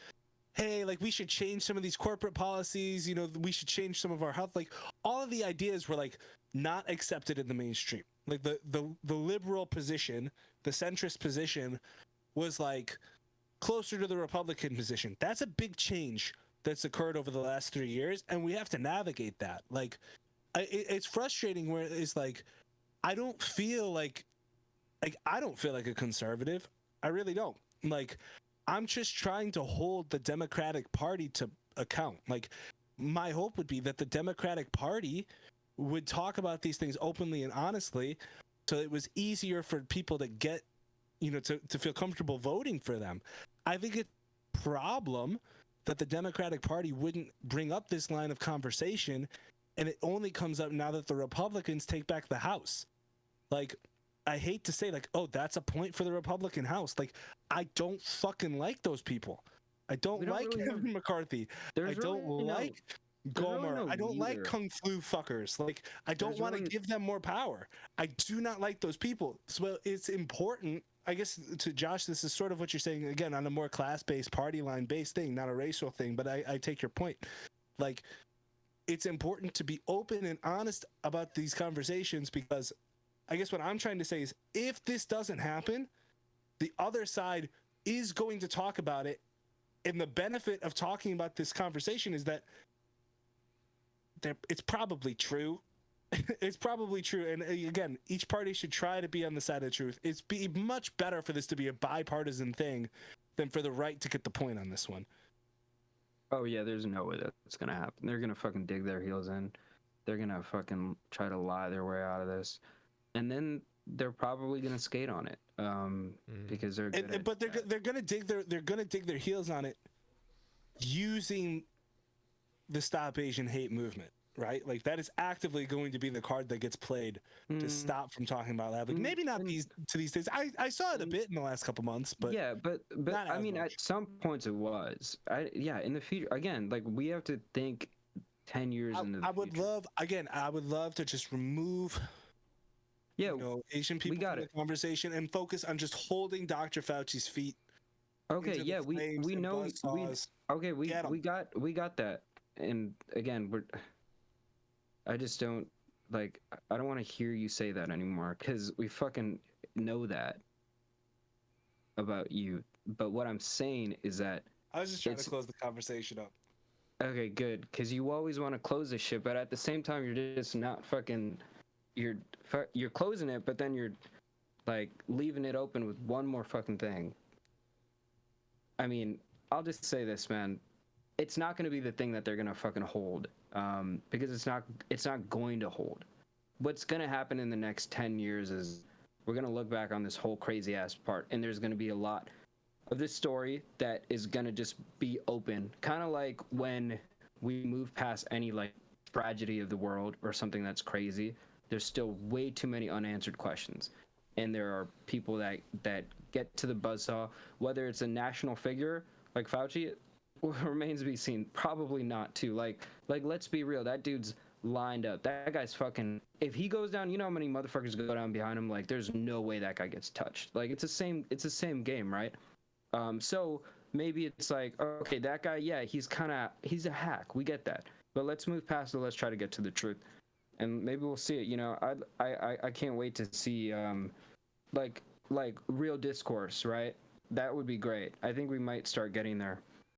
hey, like we should change some of these corporate policies, we should change some of our health. Like all of the ideas were like not accepted in the mainstream. Like the liberal position, the centrist position was like closer to the Republican position. That's a big change that's occurred over the last 3 years, and we have to navigate that. Like, it's frustrating where it's like, I don't feel like a conservative. I really don't. Like, I'm just trying to hold the Democratic Party to account. Like, my hope would be that the Democratic Party would talk about these things openly and honestly, so it was easier for people to get, to feel comfortable voting for them. I think it's a problem that the Democratic Party wouldn't bring up this line of conversation, and it only comes up now that the Republicans take back the House. Like, I hate to say, like, oh, that's a point for the Republican House. Like, I don't fucking like those people. I don't like Kevin McCarthy. I don't like Gomer. I don't like Kung Flu fuckers. Like, I don't want to give them more power. I do not like those people. So it's important I guess to Josh, this is sort of what you're saying again on a more class-based, party line-based thing, not a racial thing. But I take your point. Like, it's important to be open and honest about these conversations, because I guess what I'm trying to say is, if this doesn't happen, the other side is going to talk about it, and the benefit of talking about this conversation is that it's probably true. It's probably true. And again, each party should try to be on the side of the truth. It's be much better for this to be a bipartisan thing than for the right to get the point on this one. Oh yeah, there's no way that's gonna happen. They're gonna fucking dig their heels in. They're gonna fucking try to lie their way out of this, and then they're probably gonna skate on it. Because they're good at But that. they're gonna dig their heels on it using the Stop Asian Hate movement, right? Like, that is actively going to be the card that gets played to stop from talking about that. Like, maybe not these days. I saw it a bit in the last couple months, but yeah, but not I as mean, much. at some points it was. In the future, again, like we have to think 10 years into the I would future. love to just remove Yeah, Asian people got from the it. conversation and focus on just holding Dr. Fauci's feet Okay, into the yeah, flames we and know buzzsaws. okay, Get 'em. we got that. And again, I just don't like I don't want to hear you say that anymore cuz we fucking know that about you. But what I'm saying is that I was just trying to it's close the conversation up. okay, good, cuz you always want to close this shit, but at the same time you're just not fucking you're closing it, but then you're like leaving it open with one more fucking thing. I mean, I'll just say this, man. It's not going to be the thing that they're going to fucking hold, because it's not going to hold. What's going to happen in the next 10 years is we're going to look back on this whole crazy ass part, and there's going to be a lot of this story that is going to just be open, kind of like when we move past any like tragedy of the world or something that's crazy. There's still way too many unanswered questions, and there are people that get to the buzzsaw, whether it's a national figure like Fauci. Remains to be seen. Probably not too. Like let's be real. That dude's lined up. That guy's fucking. If he goes down, you know how many motherfuckers go down behind him. Like there's no way that guy gets touched. Like it's the same. It's the same game, right? So maybe it's like, okay, that guy, yeah, he's a hack. We get that. But let's move past it. Let's try to get to the truth, and maybe we'll see it. You know, I can't wait to see like real discourse, right? That would be great. I think we might start getting there.